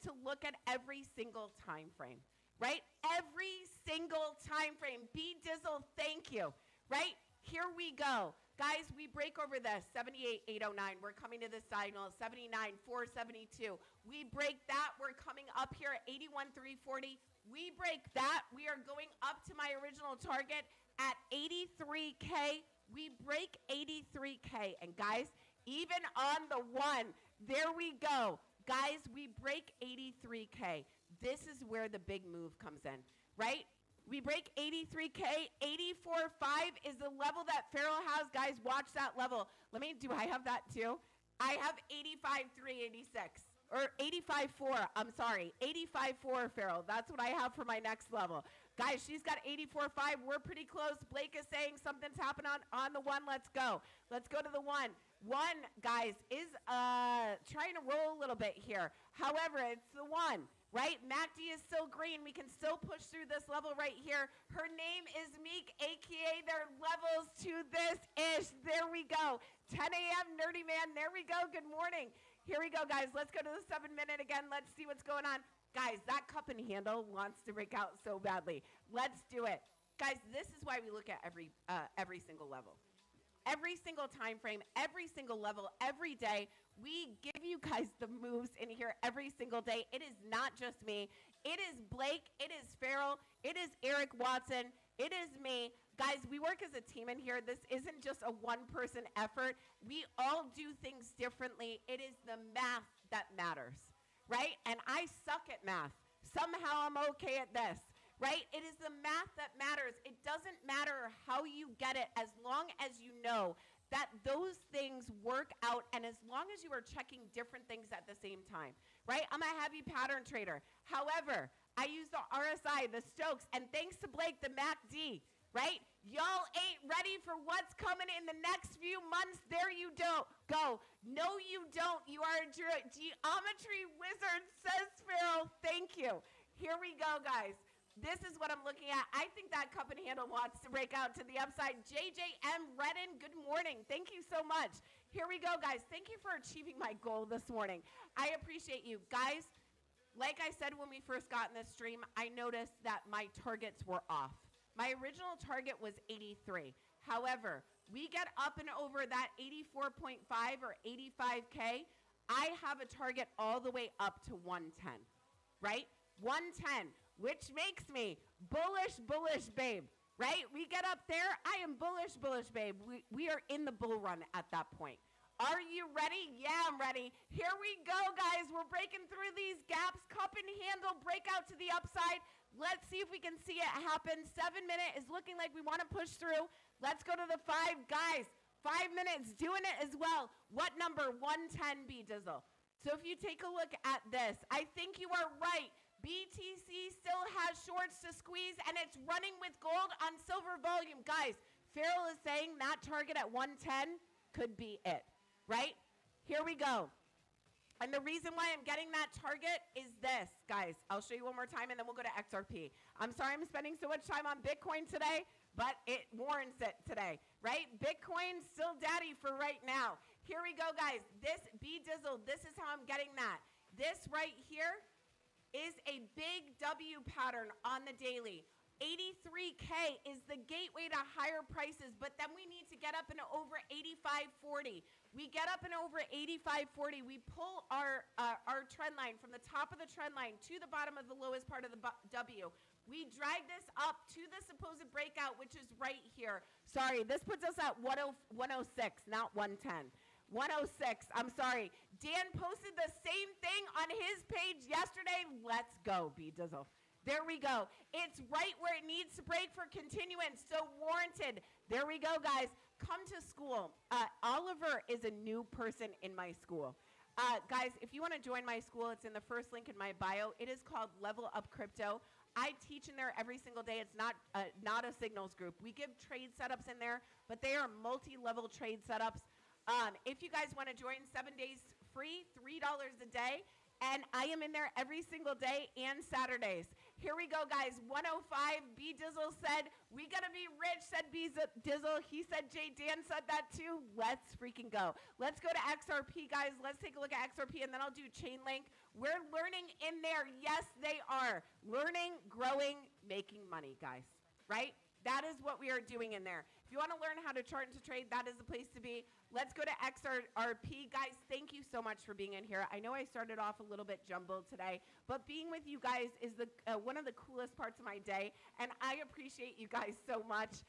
to look at every single time frame. Right? Every single time frame. B-Dizzle, thank you. Right? Here we go. Guys, we break over this. 78,809. We're coming to this diagonal. 79,472. We break that. We're coming up here at 81,340. We break that. We are going up to my original target at 83K. We break 83K. And guys, even on the one, there we go. Guys, we break 83K. This is where the big move comes in, right? We break 83K. 84.5 is the level that Farrell has. Guys, watch that level. Do I have that too? I have 85,386. or 85.4. I'm sorry, 85.4, Farrell. That's what I have for my next level. Guys, she's got 84.5. We're pretty close. Blake is saying something's happened on the one. Let's go. Let's go to the one. One, guys, is trying to roll a little bit here. However, it's the one, right? MACD is still green. We can still push through this level right here. Her name is Meek, a.k.a. their levels to this ish. There we go. 10 a.m. Nerdy Man. There we go. Good morning. Here we go, guys. Let's go to the 7 minute again. Let's see what's going on. Guys, that cup and handle wants to break out so badly. Let's do it. Guys, this is why we look at every single level. Every single time frame, every single level, every day. We give you guys the moves in here every single day. It is not just me. It is Blake. It is Farrell. It is Eric Watson. It is me. Guys, we work as a team in here. This isn't just a one-person effort. We all do things differently. It is the math that matters, right? And I suck at math. Somehow I'm okay at this. Right? It is the math that matters. It doesn't matter how you get it as long as you know that those things work out and as long as you are checking different things at the same time, right? I'm a heavy pattern trader. However, I use the RSI, the Stokes, and thanks to Blake, the MACD, right? Y'all ain't ready for what's coming in the next few months. There you don't go. No, you don't. You are a geometry wizard, says Farrell. Thank you. Here we go, guys. This is what I'm looking at. I think that cup and handle wants to break out to the upside. JJM Redden, good morning. Thank you so much. Here we go, guys. Thank you for achieving my goal this morning. I appreciate you. Guys, like I said when we first got in this stream, I noticed that my targets were off. My original target was 83. However, we get up and over that 84.5 or 85K. I have a target all the way up to 110, right? 110. Which makes me bullish, babe, right? We get up there, I am bullish, babe. We are in the bull run at that point. Are you ready? Yeah, I'm ready. Here we go, guys. We're breaking through these gaps. Cup and handle, break out to the upside. Let's see if we can see it happen. 7 minute is looking like we want to push through. Let's go to the 5. Guys, 5 minutes, doing it as well. What number? 110 B Dizzle. So if you take a look at this, I think you are right. BTC still has shorts to squeeze, and it's running with gold on silver volume. Guys, Farrell is saying that target at 110 could be it, right? Here we go. And the reason why I'm getting that target is this, guys. I'll show you one more time, and then we'll go to XRP. I'm sorry I'm spending so much time on Bitcoin today, but it warrants it today, right? Bitcoin's still daddy for right now. Here we go, guys. This B-Dizzle, this is how I'm getting that. This right here is a big W pattern on the daily. 83K is the gateway to higher prices, but then we need to get up and over 85.40. We get up and over 85.40. We pull our trend line from the top of the trend line to the bottom of the lowest part of the W. We drag this up to the supposed breakout, which is right here. Sorry, this puts us at 106, not 110. 106, I'm sorry. Dan posted the same thing on his page yesterday. Let's go, B-Dizzle. There we go. It's right where it needs to break for continuance, so warranted. There we go, guys. Come to Skool. Oliver is a new person in my school. Guys, if you want to join my school, it's in the first link in my bio. It is called Level Up Crypto. I teach in there every single day. It's not a signals group. We give trade setups in there, but they are multi-level trade setups. If you guys want to join, 7 days free, $3 a day, and I am in there every single day and Saturdays. Here we go, guys. 105, B-Dizzle said, we got to be rich, said B-Dizzle. He said Jay Dan said that too. Let's freaking go. Let's go to XRP, guys. Let's take a look at XRP, and then I'll do Chainlink. We're learning in there. Yes, they are. Learning, growing, making money, guys, right? That is what we are doing in there. If you want to learn how to chart and to trade, that is the place to be. Let's go to XRP. Guys, thank you so much for being in here. I know I started off a little bit jumbled today, but being with you guys is one of the coolest parts of my day, and I appreciate you guys so much.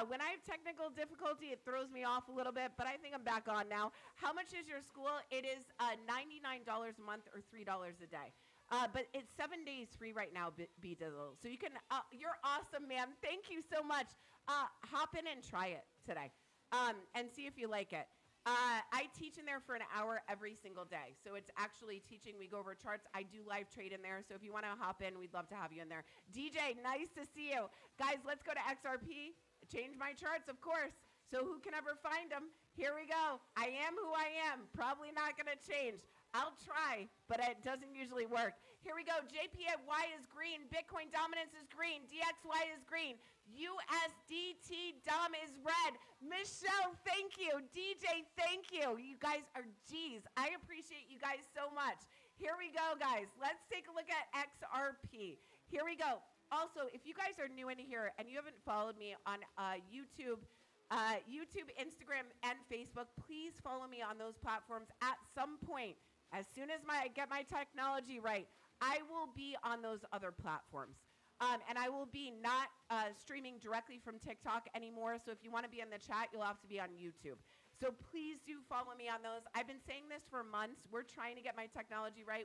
When I have technical difficulty, it throws me off a little bit, but I think I'm back on now. How much is your school? It is $99 a month or $3 a day. But it's 7 days free right now, B-Dizzle. So you can, you're awesome, man. Thank you so much. Hop in and try it today and see if you like it. I teach in there for an hour every single day. So it's actually teaching. We go over charts. I do live trade in there. So if you want to hop in, we'd love to have you in there. DJ, nice to see you. Guys, let's go to XRP. Change my charts, of course. So who can ever find them? Here we go. I am who I am. Probably not going to change. I'll try, but it doesn't usually work. Here we go. JPY is green. Bitcoin dominance is green. DXY is green. USDT DOM is red. Michelle, thank you. DJ, thank you. You guys are G's. I appreciate you guys so much. Here we go, guys. Let's take a look at XRP. Here we go. Also, if you guys are new in here and you haven't followed me on YouTube, Instagram, and Facebook, please follow me on those platforms at some point. As soon as I get my technology right, I will be on those other platforms. And I will be not streaming directly from TikTok anymore. So if you want to be in the chat, you'll have to be on YouTube. So please do follow me on those. I've been saying this for months. We're trying to get my technology right.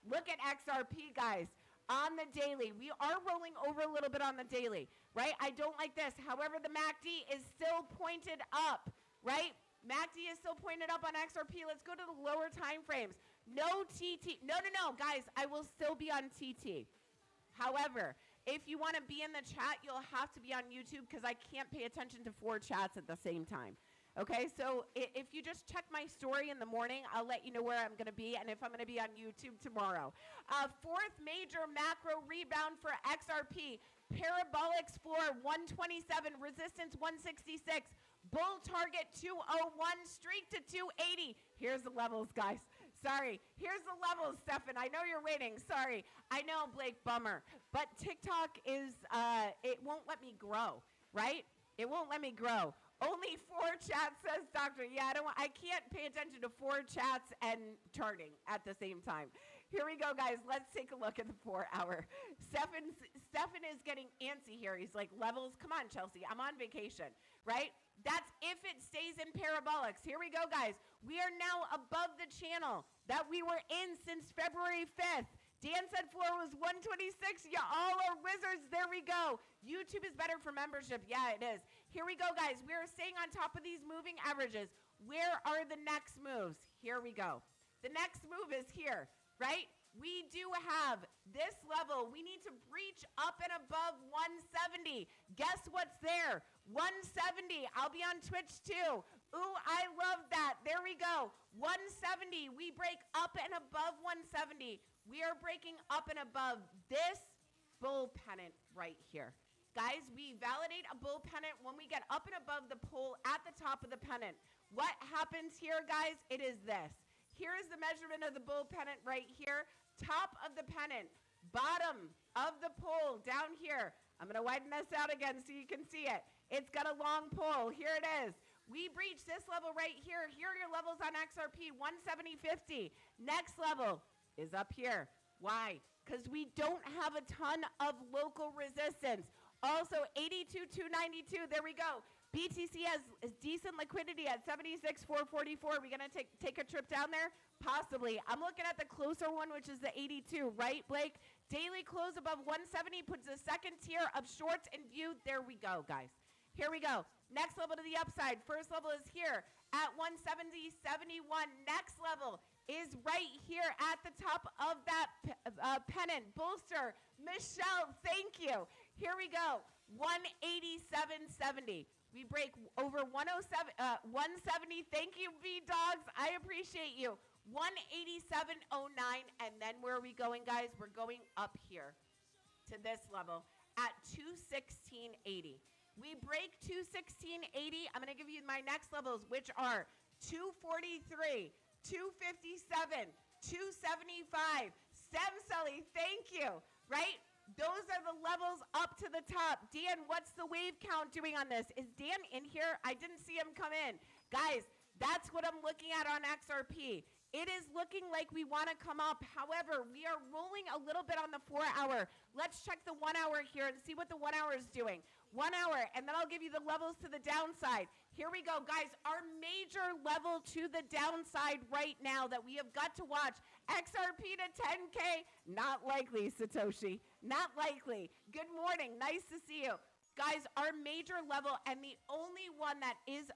Look at XRP, guys. On the daily, we are rolling over a little bit on the daily, right? I don't like this. However, the MACD is still pointed up, right? MACD is still pointed up on XRP. Let's go to the lower time frames. No TT. No, guys, I will still be on TT. However, if you want to be in the chat, you'll have to be on YouTube because I can't pay attention to 4 chats at the same time. Okay, so if you just check my story in the morning, I'll let you know where I'm going to be and if I'm going to be on YouTube tomorrow. Fourth major macro rebound for XRP. Parabolics floor 127, resistance 166, bull target 201, streak to 280. Here's the levels, guys. Sorry. Here's the levels, Stefan. I know you're waiting. Sorry. I know, Blake, bummer. But TikTok is, it won't let me grow, right? It won't let me grow. Only 4 chats, says Doctor. Yeah, I can't pay attention to 4 chats and charting at the same time. Here we go, guys. Let's take a look at the 4-hour. Stefan is getting antsy here. He's like, levels, come on, Chelsea. I'm on vacation, right? That's if it stays in parabolics. Here we go, guys. We are now above the channel that we were in since February 5th. Dan said floor was 126. You all are wizards. There we go. YouTube is better for membership. Yeah, it is. Here we go, guys. We are staying on top of these moving averages. Where are the next moves? Here we go. The next move is here, right? We do have this level. We need to breach up and above 170. Guess what's there? 170. I'll be on Twitch too. Ooh, I love that. There we go. 170. We break up and above 170. We are breaking up and above this bull pennant right here. Guys, we validate a bull pennant when we get up and above the pole at the top of the pennant. What happens here, guys? It is this. Here is the measurement of the bull pennant right here. Top of the pennant, bottom of the pole down here. I'm going to widen this out again so you can see it. It's got a long pole. Here it is. We breach this level right here. Here are your levels on XRP, 170.50. Next level is up here. Why? Because we don't have a ton of local resistance. Also, 82,292. There we go. BTC has decent liquidity at 76,444. We gonna take a trip down there? Possibly. I'm looking at the closer one, which is the 82, right, Blake? Daily close above 170 puts the second tier of shorts in view. There we go, guys. Here we go. Next level to the upside. First level is here at 170.71. Next level is right here at the top of that pennant. Bolster. Michelle, thank you. Here we go. 187.70. We break over 170. Thank you, V-Dogs. I appreciate you. 187.09. And then where are we going, guys? We're going up here to this level at 216.80. We break 216.80. I'm going to give you my next levels, which are 243, 257, 275. Stem Sully, thank you. Right? Those are the levels up to the top. Dan, what's the wave count doing on this? Is Dan in here? I didn't see him come in. Guys, that's what I'm looking at on XRP. It is looking like we want to come up. However, we are rolling a little bit on the 4-hour. Let's check the 1-hour here and see what the 1-hour is doing. 1 hour, and then I'll give you the levels to the downside. Here we go, guys. Our major level to the downside right now that we have got to watch. XRP to 10K. Not likely, Satoshi. Not likely. Good morning. Nice to see you. Guys, our major level and the only one that is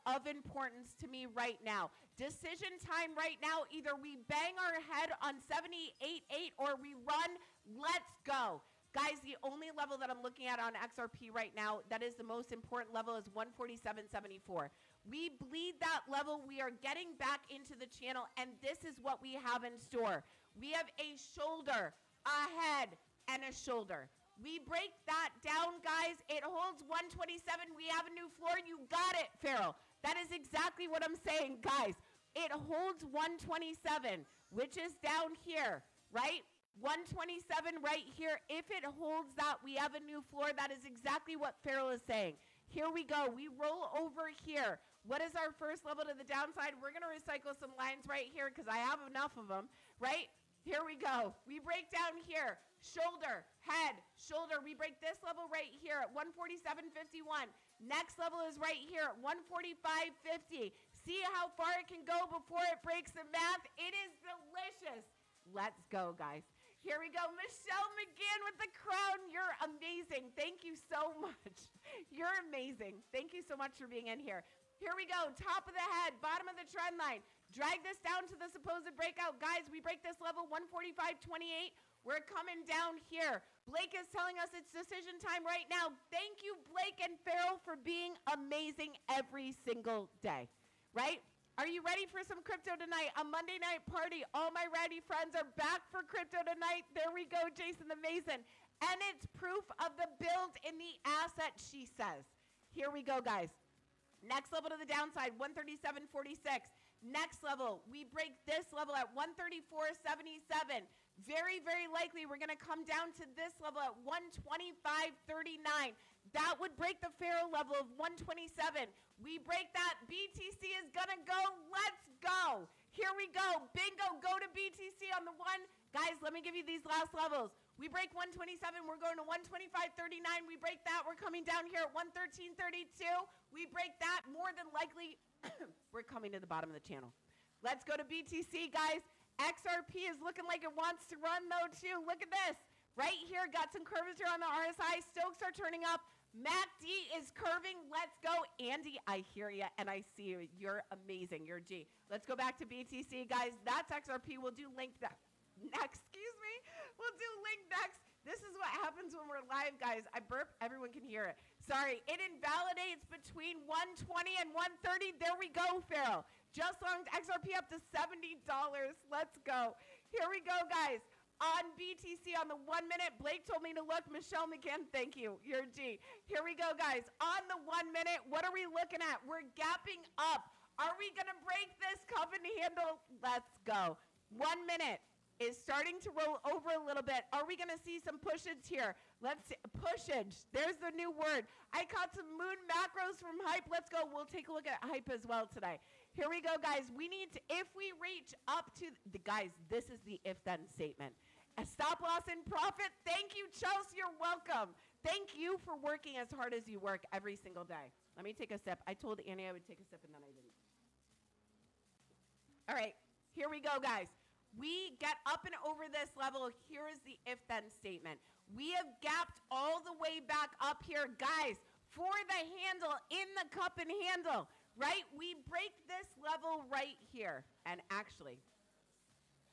of importance to me right now. Decision time right now, either we bang our head on 78.8 or we run. Let's go. Guys, the only level that I'm looking at on XRP right now that is the most important level is 147.74. We bleed that level. We are getting back into the channel, and this is what we have in store. We have a shoulder, a head, and a shoulder. We break that down, guys. It holds 127. We have a new floor. You got it, Farrell. That is exactly what I'm saying, guys. It holds 127, which is down here, right? 127 right here. If it holds that, we have a new floor. That is exactly what Farrell is saying. Here we go. We roll over here. What is our first level to the downside? We're going to recycle some lines right here because I have enough of them, right? Here we go. We break down here. Shoulder, head, shoulder. We break this level right here at 147.51. Next level is right here at 145.50. See how far it can go before it breaks the math? It is delicious. Let's go, guys. Here we go. Michelle McGann with the crown. You're amazing. Thank you so much. You're amazing. Thank you so much for being in here. Here we go. Top of the head, bottom of the trend line. Drag this down to the supposed breakout. Guys, we break this level 145.28. We're coming down here. Blake is telling us it's decision time right now. Thank you, Blake and Farrell, for being amazing every single day, right? Are you ready for some crypto tonight? A Monday night party. All my ready friends are back for crypto tonight. There we go, Jason the Mason. And it's proof of the build in the asset, she says. Here we go, guys. Next level to the downside, 137.46. Next level, we break this level at 134.77. Very, very likely we're going to come down to this level at 125.39. That would break the Farrell level of 127. We break that. BTC is going to go. Let's go. Here we go. Bingo. Go to BTC on the one. Guys, let me give you these last levels. We break 127. We're going to 125.39. We break that. We're coming down here at 113.32. We break that. More than likely, we're coming to the bottom of the channel. Let's go to BTC, guys. XRP is looking like it wants to run, though, too. Look at this. Right here, got some curvature on the RSI. Stokes are turning up. MACD is curving. Let's go. Andy, I hear you, and I see you. You're amazing. You're G. Let's go back to BTC, guys. That's XRP. We'll do link next. Excuse me. We'll do link next. This is what happens when we're live, guys. I burp. Everyone can hear it. Sorry. It invalidates between 120 and 130. There we go, Farrell. Just longed XRP up to $70. Let's go. Here we go, guys. On BTC on the 1 minute, Blake told me to look. Michelle McGann, thank you. You're G. Here we go, guys. On the 1 minute, what are we looking at? We're gapping up. Are we going to break this cup and handle? Let's go. 1 minute is starting to roll over a little bit. Are we going to see some pushage here? Let's see. Pushage. There's the new word. I caught some moon macros from Hype. Let's go. We'll take a look at Hype as well today. Here we go, guys. We need to, if we reach up to, the guys, this is the if-then statement. A stop loss in profit. Thank you, Chelsea. You're welcome. Thank you for working as hard as you work every single day. Let me take a sip. I told Annie I would take a sip, and then I didn't. All right. Here we go, guys. We get up and over this level. Here is the if-then statement. We have gapped all the way back up here, guys, for the handle, in the cup and handle, right? We break this level right here. And actually,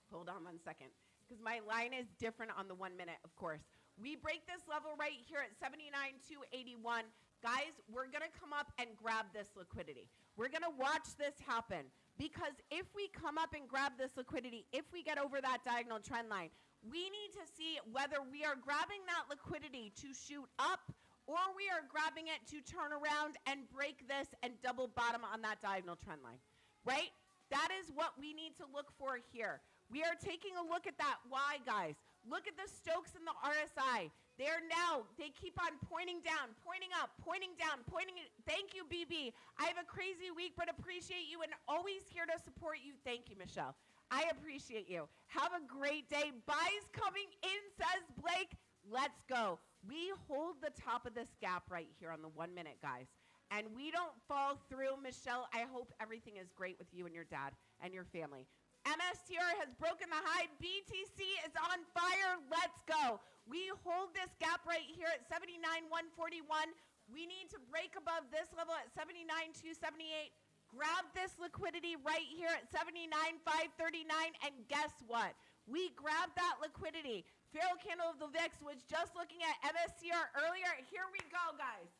hold on 1 second, because my line is different on the 1 minute, of course. We break this level right here at 79,281. Guys, we're going to come up and grab this liquidity. We're going to watch this happen. Because if we come up and grab this liquidity, if we get over that diagonal trend line, we need to see whether we are grabbing that liquidity to shoot up or we are grabbing it to turn around and break this and double bottom on that diagonal trend line, right? That is what we need to look for here. We are taking a look at that. Why, guys? Look at the Stokes and the RSI. They keep on pointing down, pointing up, pointing down, pointing. Thank you, BB. I have a crazy week, but appreciate you and always here to support you. Thank you, Michelle. I appreciate you. Have a great day. Buys coming in, says Blake. Let's go. We hold the top of this gap right here on the 1 minute, guys. And we don't fall through. Michelle, I hope everything is great with you and your dad and your family. MSTR has broken the high. BTC is on fire. Let's go. We hold this gap right here at 79,141. We need to break above this level at 79,278. Grab this liquidity right here at 79,539. And guess what? We grabbed that liquidity. Feral Candle of the VIX was just looking at MSTR earlier. Here we go, guys.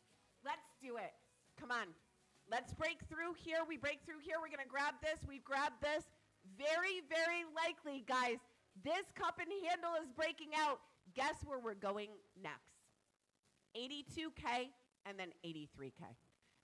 Let's do it. Come on. Let's break through here. We break through here. We're going to grab this. We've grabbed this. Very, very likely, guys, this cup and handle is breaking out. Guess where we're going next? 82K and then 83K.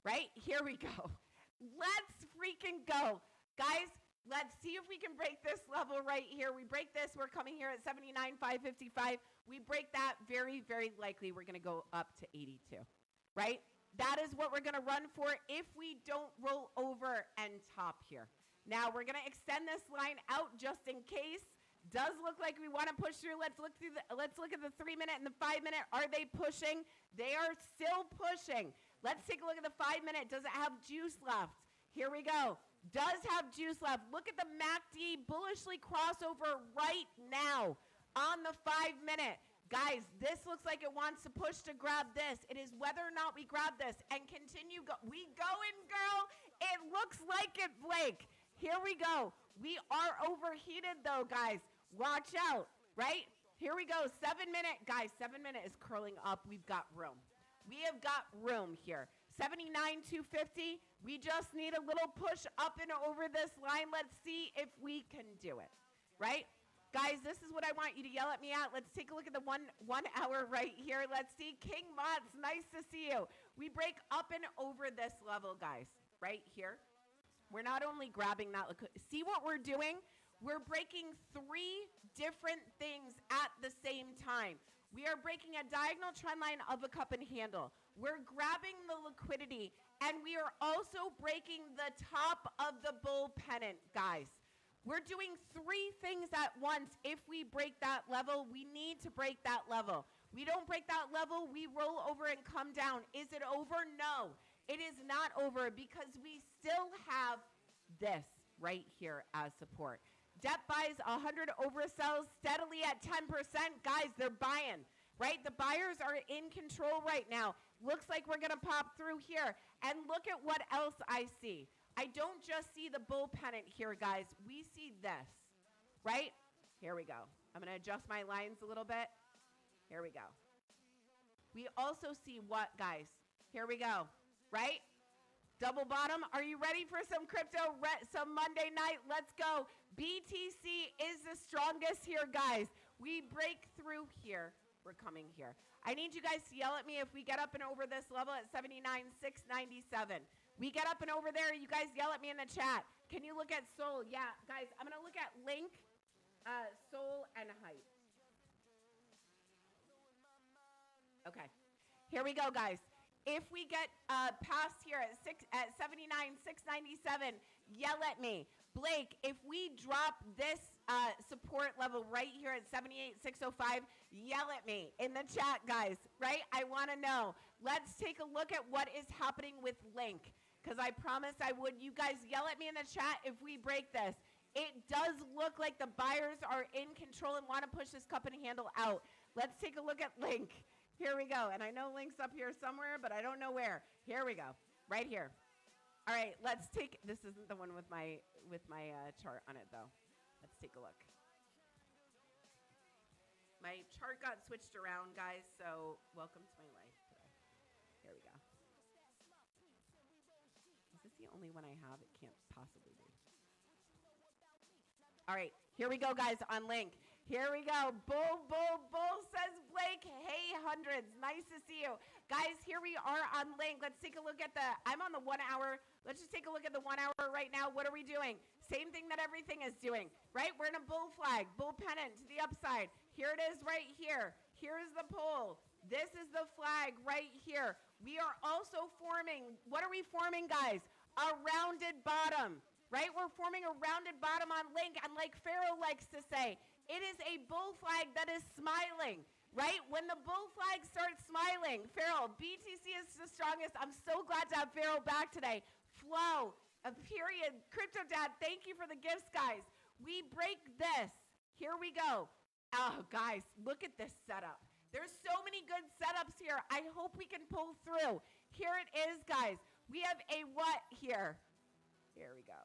Right? Here we go. Let's freaking go. Guys, let's see if we can break this level right here. We break this. We're coming here at 79,555. We break that. Very, very likely we're going to go up to 82. Right? That is what we're going to run for if we don't roll over and top here. Now, we're going to extend this line out just in case. Does look like we want to push through. Let's look at the 3-minute and the 5-minute. Are they pushing? They are still pushing. Let's take a look at the 5-minute. Does it have juice left? Here we go. Does have juice left. Look at the MACD bullishly crossover right now on the 5-minute. Guys, this looks like it wants to push to grab this. It is whether or not we grab this and continue. We going, girl. It looks like it, Blake. Here we go. We are overheated, though, guys. Watch out, right? Here we go. 7-minute. Guys, 7-minute is curling up. We've got room. We have got room here. 79,250. We just need a little push up and over this line. Let's see if we can do it, right? Guys, this is what I want you to yell at me at. Let's take a look at the one hour right here. Let's see. King Mods, nice to see you. We break up and over this level, guys, right here. We're not only grabbing that. See what we're doing? We're breaking 3 different things at the same time. We are breaking a diagonal trend line of a cup and handle. We're grabbing the liquidity, and we are also breaking the top of the bull pennant, guys. We're doing 3 things at once. If we break that level, we need to break that level. We don't break that level, we roll over and come down. Is it over? No. It is not over because we still have this right here as support. Debt buys 100 oversells steadily at 10%. Guys, they're buying, right? The buyers are in control right now. Looks like we're going to pop through here. And look at what else I see. I don't just see the bull pennant here, guys. We see this, right? Here we go. I'm going to adjust my lines a little bit. Here we go. We also see what, guys? Here we go. Right? Double bottom. Are you ready for some crypto? Some Monday night? Let's go. BTC is the strongest here, guys. We break through here. We're coming here. I need you guys to yell at me if we get up and over this level at 79,697. We get up and over there. You guys yell at me in the chat. Can you look at Soul? Yeah, guys, I'm going to look at Link, Soul, and Height. Okay. Here we go, guys. If we get past here at 79,697, yell at me. Blake, if we drop this support level right here at 78,605, yell at me in the chat, guys, right? I want to know. Let's take a look at what is happening with Link, because I promised I would. You guys yell at me in the chat if we break this. It does look like the buyers are in control and want to push this cup and handle out. Let's take a look at Link. Here we go. And I know Link's up here somewhere, but I don't know where. Here we go. Right here. All right, let's take, this isn't the one with my chart on it, though. Let's take a look. My chart got switched around, guys, so welcome to my life today. Here we go. Is this the only one I have? It can't possibly be. All right, here we go, guys, on Link. Here we go. Bull, bull, bull, says Blake. Hey, hundreds. Nice to see you. Guys, here we are on Link. Let's take a look at the, I'm on the 1 hour. Let's just take a look at the 1 hour right now. What are we doing? Same thing that everything is doing, right? We're in a bull flag, bull pennant to the upside. Here it is right here. Here is the pole. This is the flag right here. We are also forming, what are we forming, guys? A rounded bottom, right? We're forming a rounded bottom on Link. And like Pharaoh likes to say, it is a bull flag that is smiling, right? When the bull flag starts smiling, Pharaoh, BTC is the strongest. I'm so glad to have Pharaoh back today. Flow, a period. Crypto Dad, thank you for the gifts, guys. We break this. Here we go. Oh, guys, look at this setup. There's so many good setups here. I hope we can pull through. Here it is, guys. We have a what here? Here we go.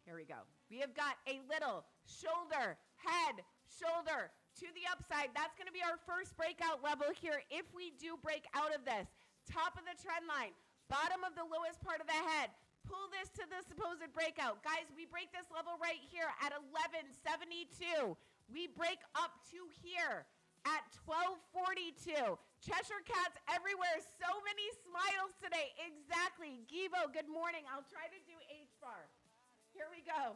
Here we go. We have got a little shoulder, head, shoulder to the upside. That's going to be our first breakout level here. If we do break out of this, top of the trend line, bottom of the lowest part of the head, pull this to the supposed breakout. Guys, we break this level right here at 1172. We break up to here at 1242. Cheshire cats everywhere. So many smiles today. Exactly. Givo, good morning. I'll try to do H-bar. Here we go.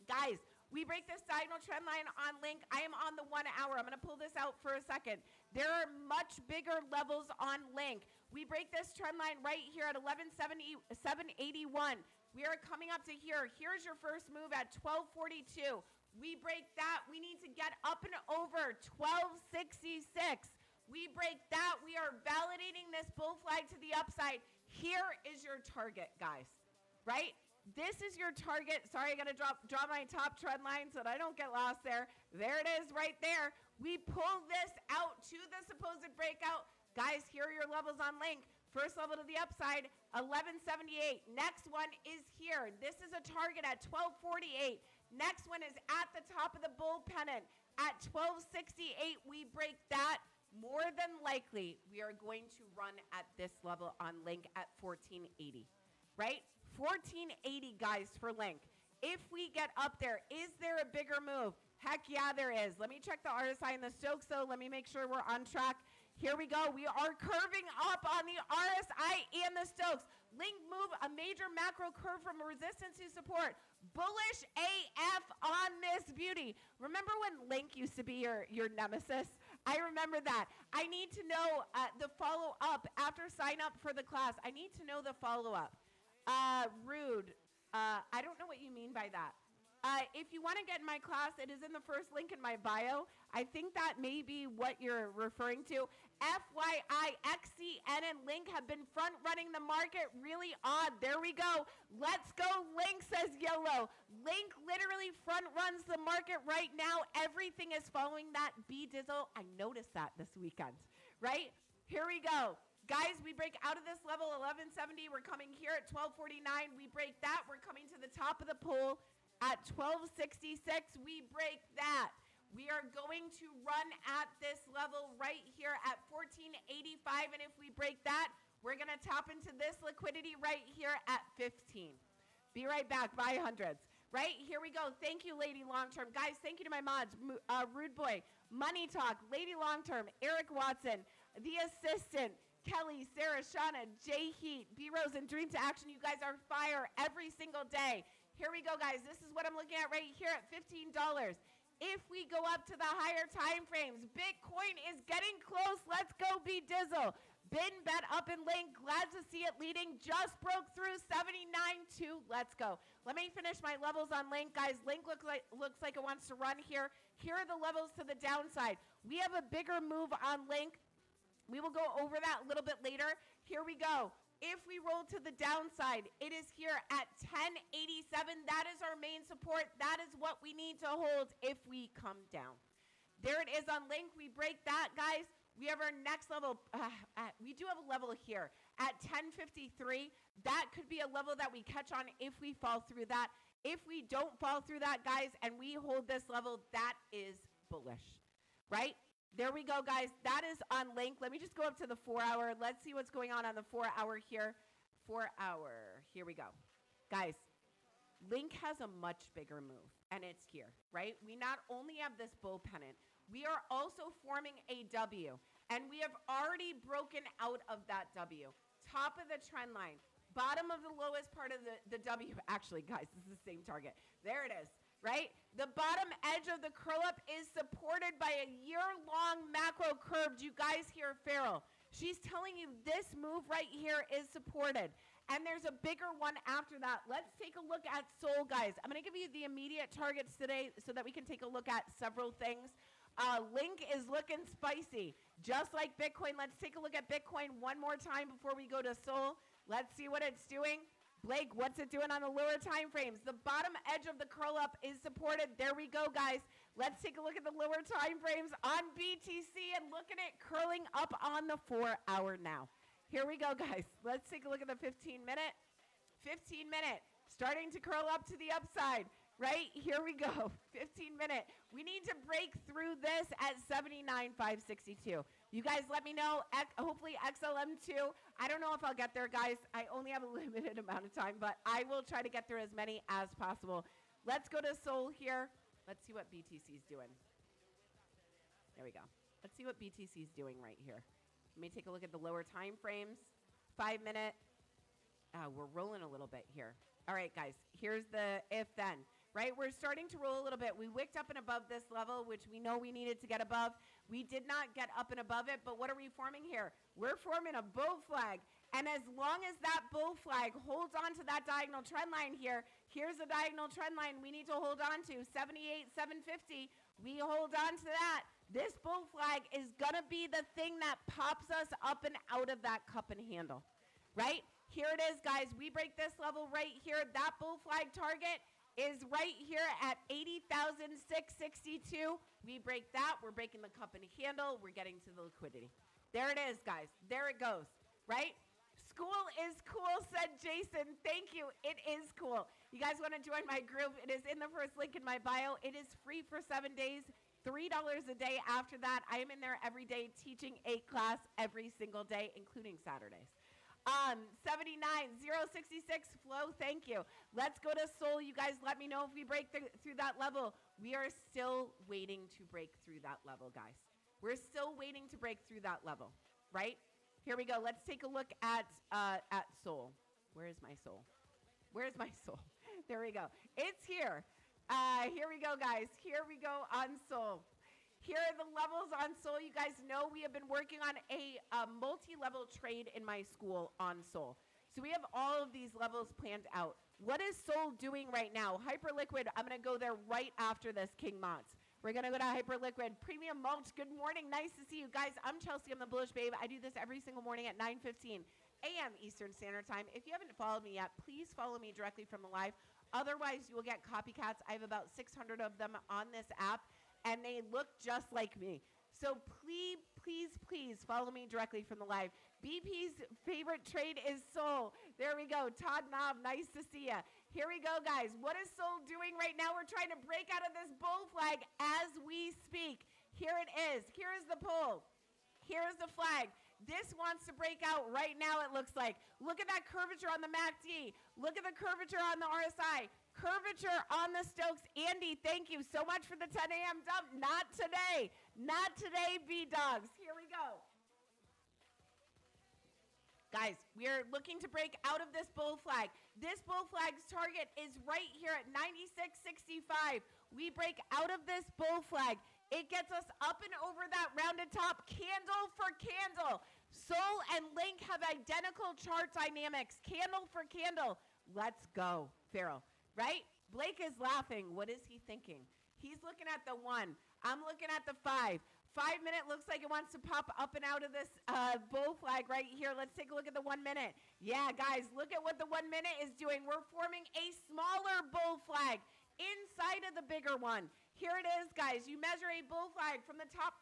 Guys, we break this diagonal trend line on link. I am on the 1 hour. I'm going to pull this out for a second. There are much bigger levels on link. We break this trend line right here at 1170, 781. We are coming up to here. Here's your first move at 1242. We break that. We need to get up and over 1266. We break that. We are validating this bull flag to the upside. Here is your target, guys, right? This is your target. Sorry, I got to draw my top trend line so that I don't get lost there. There it is right there. We pull this out to the supposed breakout. Guys, here are your levels on link. First level to the upside, 1178. Next one is here. This is a target at 1248. Next one is at the top of the bull pennant at 1268. We break that. More than likely, we are going to run at this level on link at 1480, right? 1480, guys, for link. If we get up there, is there a bigger move? Heck yeah, there is. Let me check the RSI and the Stokes, though. Let me make sure we're on track. Here we go. We are curving up on the RSI and the Stokes. Link move, a major macro curve from resistance to support. Bullish AF on this beauty. Remember when Link used to be your nemesis? I remember that. I need to know the follow-up after sign up for the class. I need to know the follow-up. Rude. I don't know what you mean by that. If you want to get in my class, it is in the first link in my bio. I think that may be what you're referring to. FYI, XCN and Link have been front-running the market. Really odd. There we go. Let's go, Link, says Yolo. Link literally front-runs the market right now. Everything is following that B-Dizzle. I noticed that this weekend, right? Here we go. Guys, we break out of this level, 1170. We're coming here at 1249. We break that. We're coming to the top of the pool. At 1266, we break that. We are going to run at this level right here at 1485. And if we break that, we're going to tap into this liquidity right here at 15. Be right back. Bye, hundreds. Right? Here we go. Thank you, Lady Long-Term. Guys, thank you to my mods. Rude Boy, Money Talk, Lady Long-Term, Eric Watson, The Assistant, Kelly, Sarah, Shauna, Jay Heat, B-Rose, and Dream to Action. You guys are fire every single day. Here we go, guys. This is what I'm looking at right here at $15. If we go up to the higher time frames, Bitcoin is getting close. Let's go, B-Dizzle. Bin bet up in link. Glad to see it leading. Just broke through 79.2. Let's go. Let me finish my levels on link, guys. Link looks like it wants to run here. Here are the levels to the downside. We have a bigger move on link. We will go over that a little bit later. Here we go. If we roll to the downside, it is here at 1087. That is our main support. That is what we need to hold if we come down. There it is on link. We break that, guys. We have our next level. We do have a level here at 1053. That could be a level that we catch on if we fall through that. If we don't fall through that, guys, and we hold this level, that is bullish, right? There we go, guys. That is on link. Let me just go up to the 4 hour. Let's see what's going on the 4 hour here. 4 hour. Here we go. Guys, link has a much bigger move, and it's here, right? We not only have this bull pennant, we are also forming a W, and we have already broken out of that W. Top of the trend line, bottom of the lowest part of the W. Actually, guys, this is the same target. There it is. Right? The bottom edge of the curl up is supported by a year-long macro curve. Do you guys hear Farrell? She's telling you this move right here is supported. And there's a bigger one after that. Let's take a look at Soul, guys. I'm going to give you the immediate targets today so that we can take a look at several things. Link is looking spicy, just like Bitcoin. Let's take a look at Bitcoin one more time before we go to Soul. Let's see what it's doing. Blake, what's it doing on the lower time frames? The bottom edge of the curl up is supported. There we go, guys. Let's take a look at the lower time frames on BTC and look at it curling up on the 4 hour now. Here we go, guys. Let's take a look at the 15-minute. 15-minute, starting to curl up to the upside. Right, here we go, 15-minute. We need to break through this at 79,562. You guys let me know, hopefully XLM2. I don't know if I'll get there, guys. I only have a limited amount of time, but I will try to get through as many as possible. Let's go to Skool here. Let's see what BTC's doing. There we go. Let's see what BTC's doing right here. Let me take a look at the lower time frames. 5-minute. We're rolling a little bit here. All right, guys, here's the if then. Right, we're starting to roll a little bit. We wicked up and above this level, which we know we needed to get above. We did not get up and above it, but what are we forming here? We're forming a bull flag. And as long as that bull flag holds on to that diagonal trend line here, here's the diagonal trend line we need to hold on to, 78,750. We hold on to that. This bull flag is going to be the thing that pops us up and out of that cup and handle, right? Here it is, guys. We break this level right here. That bull flag target is right here at 80,662. We break that. We're breaking the cup and handle. We're getting to the liquidity. There it is, guys. There it goes, right? Skool is cool, said Jason. Thank you. It is cool. You guys want to join my group? It is in the first link in my bio. It is free for 7 days, $3 a day after that. I am in there every day teaching a class every single day, including Saturdays. 79,066 flow, thank you. Let's go to Skool. You guys let me know if we break through that level. We are still waiting to break through that level, guys. We're still waiting to break through that level, right? Here we go. Let's take a look at Skool. Where is my Skool? Where's my Skool? There we go. It's here. Here we go, guys. Here we go on Skool. Here are the levels on Skool. You guys know we have been working on a multi-level trade in my school on Skool. So we have all of these levels planned out. What is Skool doing right now? Hyperliquid, I'm going to go there right after this, King Mots. We're going to go to Hyperliquid. Premium Mulch, good morning. Nice to see you. Guys, I'm Chelsea. I'm the Bullish Babe. I do this every single morning at 9:15 a.m. Eastern Standard Time. If you haven't followed me yet, please follow me directly from the live. Otherwise, you will get copycats. I have about 600 of them on this app, and they look just like me. So please, please, please follow me directly from the live. BP's favorite trade is Skool. There we go. Todd Knob, nice to see you. Here we go, guys. What is Skool doing right now? We're trying to break out of this bull flag as we speak. Here it is. Here is the pull. Here is the flag. This wants to break out right now, it looks like. Look at that curvature on the MACD. Look at the curvature on the RSI. Curvature on the Stokes. Andy, thank you so much for the 10 a.m. dump. Not today. Not today, B-Dogs. Here we go. Guys, we are looking to break out of this bull flag. This bull flag's target is right here at 96.65. We break out of this bull flag. It gets us up and over that rounded top, candle for candle. Skool and Link have identical chart dynamics, candle for candle. Let's go, Farrell, right? Blake is laughing. What is he thinking? He's looking at the 1. I'm looking at the 5. 5 minute looks like it wants to pop up and out of this bull flag right here. Let's take a look at the 1 minute. Yeah, guys, look at what the 1 minute is doing. We're forming a smaller bull flag inside of the bigger one. Here it is, guys. You measure a bull flag from the top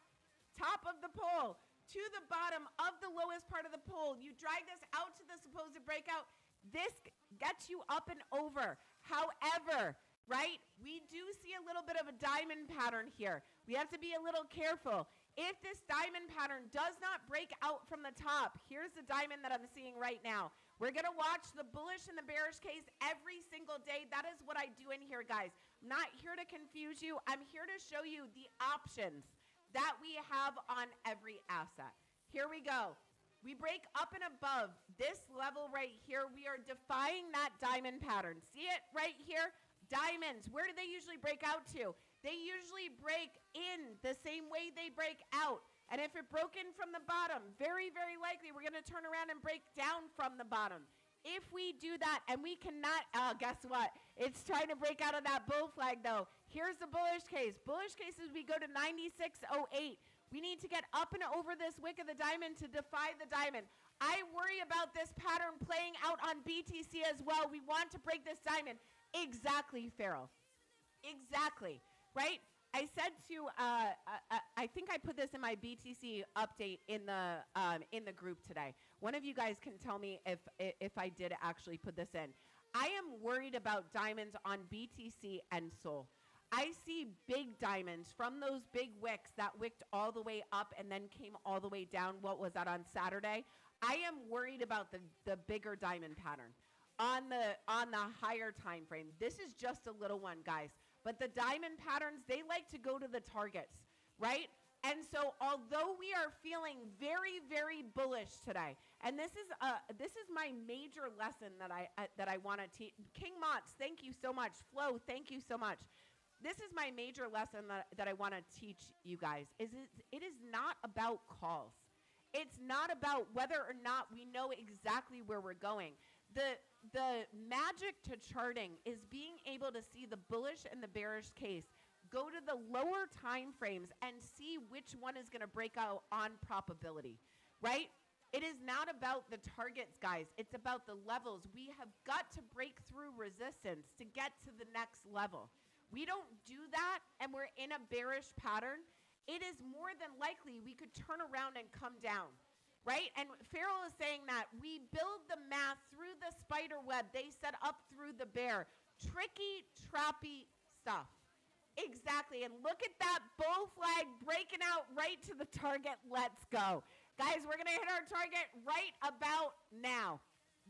of the pole to the bottom of the lowest part of the pole. You drag this out to the supposed breakout. This gets you up and over. However, right, we do see a little bit of a diamond pattern here. We have to be a little careful. If this diamond pattern does not break out from the top, here's the diamond that I'm seeing right now. We're going to watch the bullish and the bearish case every single day. That is what I do in here, guys. I'm not here to confuse you. I'm here to show you the options that we have on every asset. Here we go. We break up and above this level right here. We are defying that diamond pattern. See it right here? Diamonds, where do they usually break out to? They usually break in the same way they break out. And if it broke in from the bottom, very, very likely we're going to turn around and break down from the bottom. If we do that, and we cannot, guess what? It's trying to break out of that bull flag, though. Here's the bullish case. Bullish cases, we go to 96.08. We need to get up and over this wick of the diamond to defy the diamond. I worry about this pattern playing out on BTC as well. We want to break this diamond. Exactly, Farrell. Exactly, right? I said to, I think I put this in my BTC update in the group today. One of you guys can tell me if I did actually put this in. I am worried about diamonds on BTC and Sol. I see big diamonds from those big wicks that wicked all the way up and then came all the way down. What was that on Saturday? I am worried about the bigger diamond pattern on the higher time frame. This is just a little one, guys. But the diamond patterns, they like to go to the targets, right? And so although we are feeling very, very bullish today, and this is my major lesson that I want to teach. King Motts, thank you so much. Flo, thank you so much. This is my major lesson that I want to teach you guys. It is not about calls. It's not about whether or not we know exactly where we're going. The magic to charting is being able to see the bullish and the bearish case, go to the lower time frames and see which one is going to break out on probability, right? It is not about the targets, guys. It's about the levels. We have got to break through resistance to get to the next level. We don't do that and we're in a bearish pattern. It is more than likely we could turn around and come down, right? And Farrell is saying that we build the math through the spider web they set up through the bear. Tricky, trappy stuff. Exactly. And look at that bull flag breaking out right to the target. Let's go. Guys, we're going to hit our target right about now.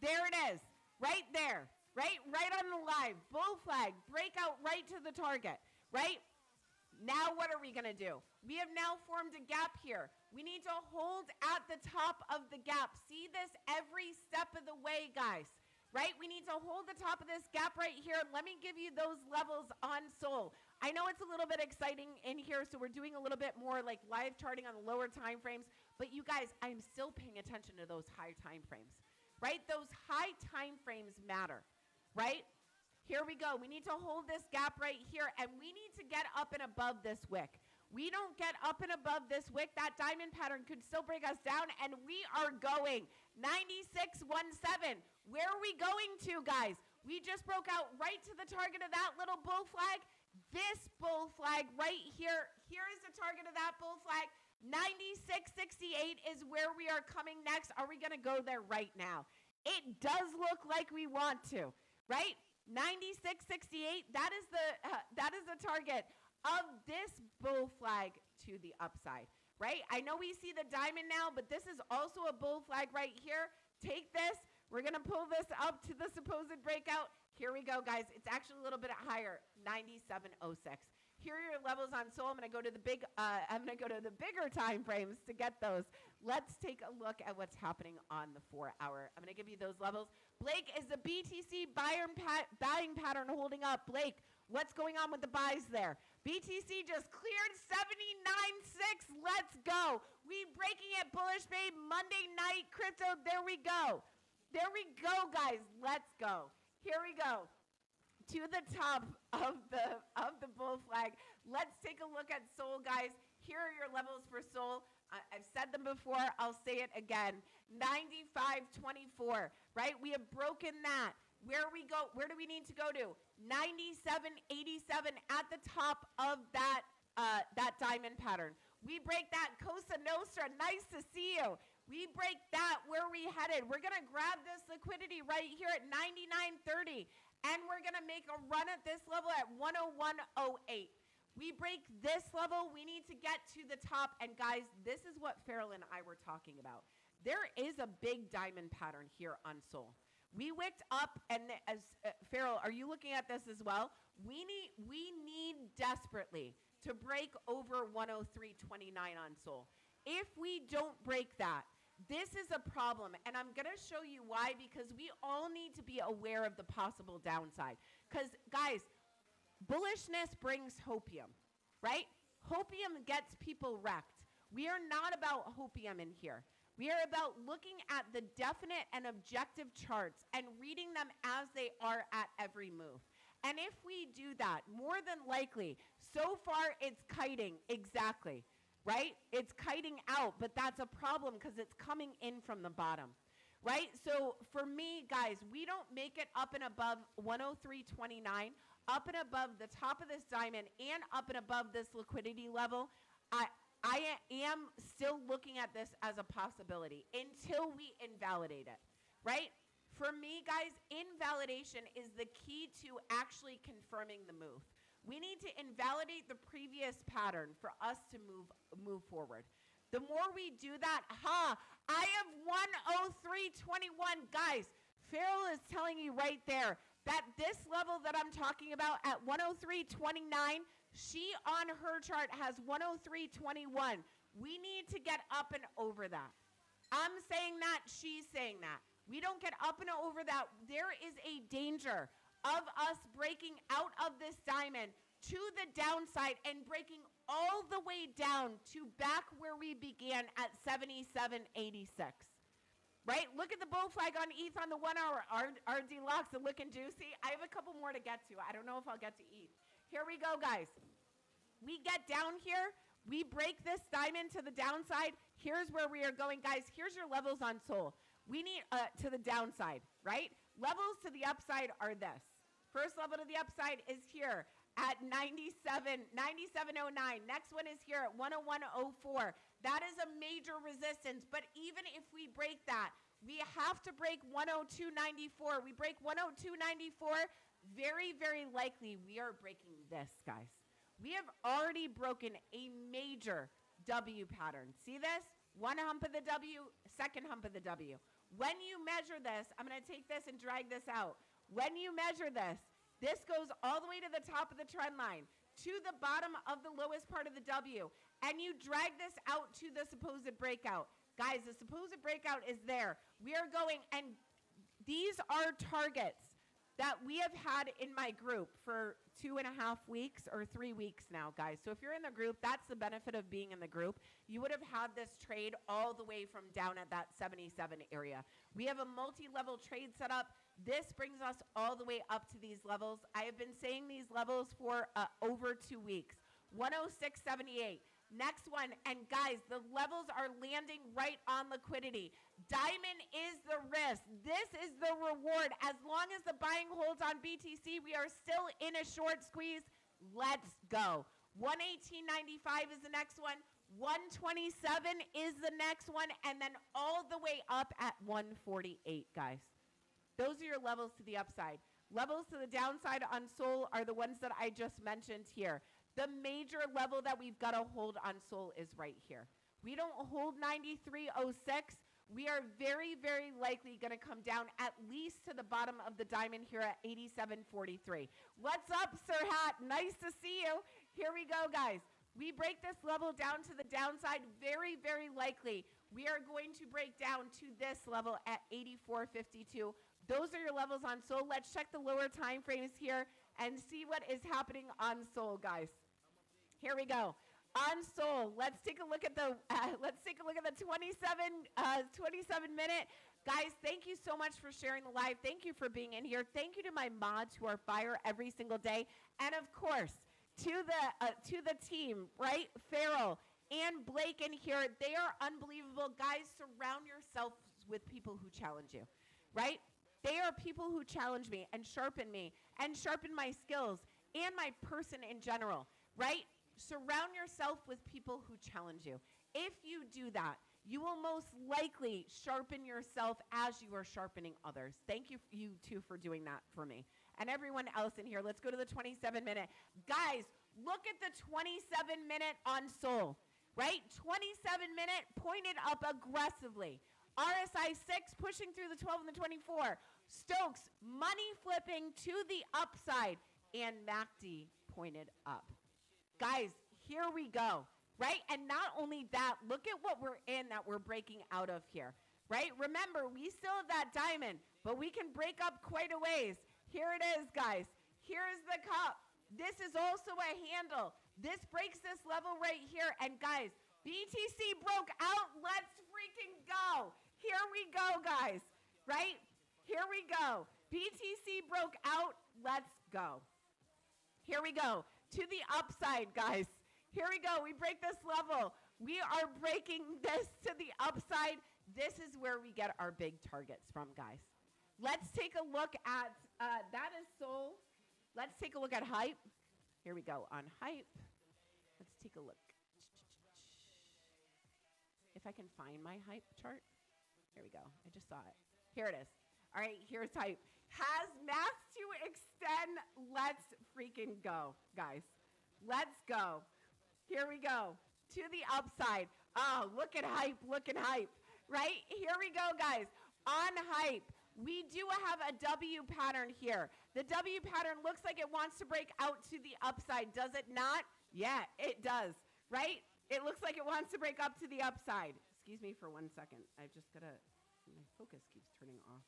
There it is. Right there. Right on the live. Bull flag. Break out right to the target. Right? Now what are we going to do? We have now formed a gap here. We need to hold at the top of the gap. See this every step of the way, guys. Right? We need to hold the top of this gap right here. Let me give you those levels on Sol. I know it's a little bit exciting in here, so we're doing a little bit more like live charting on the lower time frames. But you guys, I'm still paying attention to those high time frames. Right? Those high time frames matter. Right? Here we go. We need to hold this gap right here, and we need to get up and above this wick. We don't get up and above this wick, that diamond pattern could still bring us down, and we are going 96.17. Where are we going to, guys? We just broke out right to the target of that little bull flag. This bull flag right here, here is the target of that bull flag. 96.68 is where we are coming next. Are we going to go there right now? It does look like we want to, right? 96.68, that is the target of this bull flag to the upside, right? I know we see the diamond now, but this is also a bull flag right here. Take this. We're going to pull this up to the supposed breakout. Here we go, guys. It's actually a little bit higher, 97.06. Here are your levels on Sol. I'm going to go to the bigger time frames to get those. Let's take a look at what's happening on the 4 hour. I'm going to give you those levels. Blake, is the BTC buying pattern holding up? Blake, what's going on with the buys there? BTC just cleared 79.6. Let's go. We breaking it bullish, babe. Monday night crypto. There we go. There we go, guys. Let's go. Here we go. To the top of the bull flag. Let's take a look at Sol, guys. Here are your levels for Sol. I've said them before. I'll say it again. 95.24, right? We have broken that. Where we go? Where do we need to go to? 97.87 at the top of that diamond pattern. We break that. Cosa Nostra, nice to see you. We break that. Where are we headed? We're going to grab this liquidity right here at 99.30. And we're going to make a run at this level at 101.08. We break this level, we need to get to the top. And guys, this is what Farrell and I were talking about. There is a big diamond pattern here on Sol. We wicked up, and as Farrell, are you looking at this as well? We need desperately to break over 103.29 on Sol. If we don't break that, this is a problem, and I'm going to show you why, because we all need to be aware of the possible downside. Because, guys, bullishness brings hopium, right? Hopium gets people wrecked. We are not about hopium in here. We are about looking at the definite and objective charts and reading them as they are at every move. And if we do that, more than likely, so far it's kiting, exactly. right? It's kiting out, but that's a problem because it's coming in from the bottom, right? So for me, guys, we don't make it up and above 103.29, up and above the top of this diamond and up and above this liquidity level. I am still looking at this as a possibility until we invalidate it, right? For me, guys, invalidation is the key to actually confirming the move. We need to invalidate the previous pattern for us to move forward. The more we do that, I have 103.21. Guys, Farrell is telling you right there that this level that I'm talking about at 103.29, she on her chart has 103.21. We need to get up and over that. I'm saying that, she's saying that. We don't get up and over that. There is a danger of us breaking out of this diamond to the downside and breaking all the way down to back where we began at 77.86. Right? Look at the bull flag on ETH on the 1 hour. RD Locks are looking juicy. I have a couple more to get to. I don't know if I'll get to ETH. Here we go, guys. We get down here. We break this diamond to the downside. Here's where we are going, guys. Here's your levels on Sol. We need to the downside, right? Levels to the upside are this. First level to the upside is here at 97.09. Next one is here at 101.04. That is a major resistance, but even if we break that, we have to break 102.94. We break 102.94, very, very likely we are breaking this, guys. We have already broken a major W pattern. See this? One hump of the W, second hump of the W. When you measure this, I'm going to take this and drag this out. When you measure this, this goes all the way to the top of the trend line, to the bottom of the lowest part of the W, and you drag this out to the supposed breakout. Guys, the supposed breakout is there. We are going, and these are targets that we have had in my group for 2.5 weeks or 3 weeks now, guys. So if you're in the group, that's the benefit of being in the group. You would have had this trade all the way from down at that 77 area. We have a multi-level trade set up. This brings us all the way up to these levels. I have been saying these levels for over 2 weeks. 106.78. Next one, and guys, the levels are landing right on liquidity. Diamond is the risk. This is the reward. As long as the buying holds on BTC, we are still in a short squeeze. Let's go. 118.95 is the next one. 127 is the next one, and then all the way up at 148, guys. Those are your levels to the upside. Levels to the downside on Sol are the ones that I just mentioned here. The major level that we've got to hold on Sol is right here. We don't hold 93.06. We are very, very likely going to come down at least to the bottom of the diamond here at 87.43. What's up, Sir Hat? Nice to see you. Here we go, guys. We break this level down to the downside. Very, very likely we are going to break down to this level at 84.52. Those are your levels on Sol. Let's check the lower time frames here and see what is happening on Sol, guys. Here we go. On Sol, let's take a look at the 27 minute. Guys, thank you so much for sharing the live. Thank you for being in here. Thank you to my mods who are fire every single day, and of course to the team, right? Farrell and Blake in here. They are unbelievable, guys. Surround yourself with people who challenge you, right? They are people who challenge me and sharpen my skills and my person in general, right? Surround yourself with people who challenge you. If you do that, you will most likely sharpen yourself as you are sharpening others. Thank you, you two, for doing that for me. And everyone else in here, let's go to the 27 minute. Guys, look at the 27 minute on Sol, right? 27 minute pointed up aggressively. RSI 6 pushing through the 12 and the 24. Stokes money flipping to the upside, and MACD pointed up. Guys, here we go, right? And not only that, look at what we're in that we're breaking out of here, right? Remember, we still have that diamond, but we can break up quite a ways. Here it is, guys. Here's the cup. This is also a handle. This breaks this level right here. And guys, BTC broke out. Let's freaking go. Here we go, guys, right? Here we go. BTC broke out. Let's go. Here we go. To the upside, guys. Here we go. We break this level. We are breaking this to the upside. This is where we get our big targets from, guys. Let's take a look at, that is Soul. Let's take a look at hype. Here we go on hype. Let's take a look. If I can find my hype chart. Here we go. I just saw it. Here it is. All right, here's hype. Has mass to extend. Let's freaking go, guys. Let's go. Here we go. To the upside. Oh, look at hype. Look at hype. Right? Here we go, guys. On hype, we do have a W pattern here. The W pattern looks like it wants to break out to the upside. Does it not? Yeah, it does. Right? It looks like it wants to break up to the upside. Excuse me for 1 second. I've just got to, my focus keeps turning off.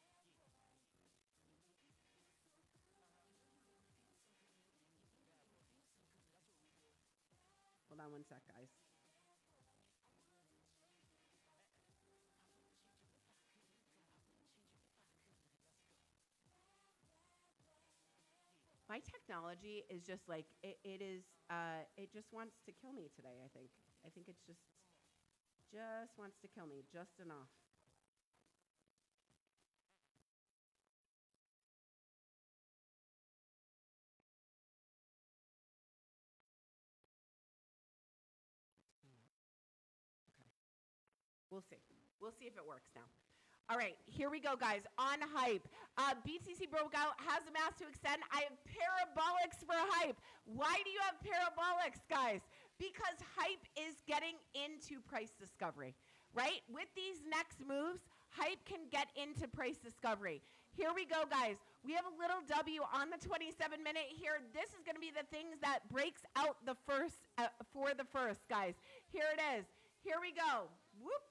Hold on 1 sec, guys. My technology is just like, it just wants to kill me today, I think. I think it's just wants to kill me just enough. We'll see. We'll see if it works now. All right, here we go, guys. On hype. BTC broke out, has a mass to extend. I have parabolics for hype. Why do you have parabolics, guys? Because hype is getting into price discovery, right? With these next moves, hype can get into price discovery. Here we go, guys. We have a little W on the 27-minute here. This is going to be the things that breaks out the first for the first, guys. Here it is. Here we go. Whoop.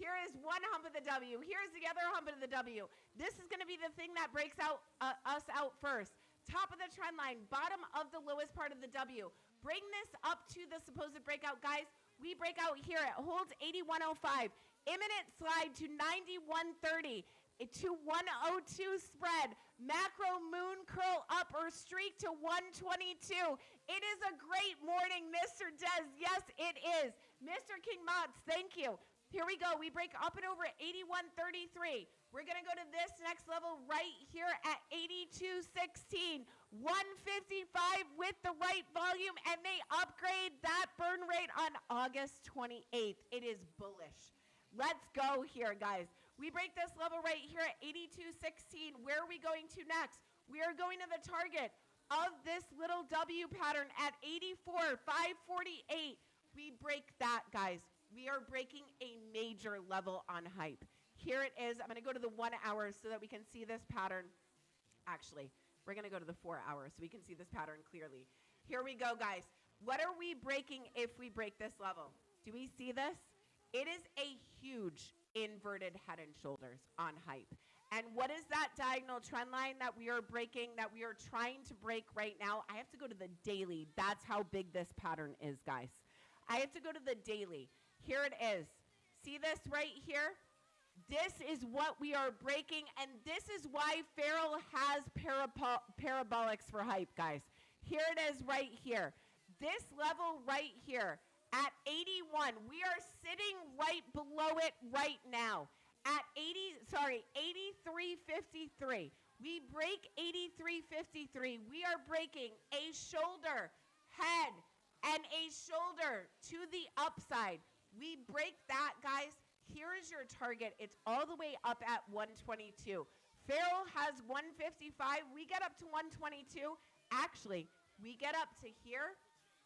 Here is one hump of the W. Here's the other hump of the W. This is going to be the thing that breaks out us out first. Top of the trend line, bottom of the lowest part of the W. Bring this up to the supposed breakout, guys. We break out here. It holds 81.05. Imminent slide to 91.30. To 102 spread. Macro moon curl up or streak to 122. It is a great morning, Mr. Dez. Yes, it is. Mr. King Motz, thank you. Here we go. We break up and over at 81.33. We're going to go to this next level right here at 82.16. 155 with the right volume, and they upgrade that burn rate on August 28th. It is bullish. Let's go here, guys. We break this level right here at 82.16. Where are we going to next? We are going to the target of this little W pattern at 84.548. We break that, guys. We are breaking a major level on hype. Here it is. I'm going to go to the 1 hour so that we can see this pattern. Actually, we're going to go to the 4 hours so we can see this pattern clearly. Here we go, guys. What are we breaking if we break this level? Do we see this? It is a huge inverted head and shoulders on hype. And what is that diagonal trend line that we are breaking, that we are trying to break right now? I have to go to the daily. That's how big this pattern is, guys. I have to go to the daily. Here it is. See this right here? This is what we are breaking, and this is why Farrell has parabolics for hype, guys. Here it is right here. This level right here at 81, we are sitting right below it right now. At 83.53. We break 83.53. We are breaking a shoulder, head, and a shoulder to the upside. We break that, guys. Here is your target. It's all the way up at 122. Farrell has 155. We get up to 122. Actually, we get up to here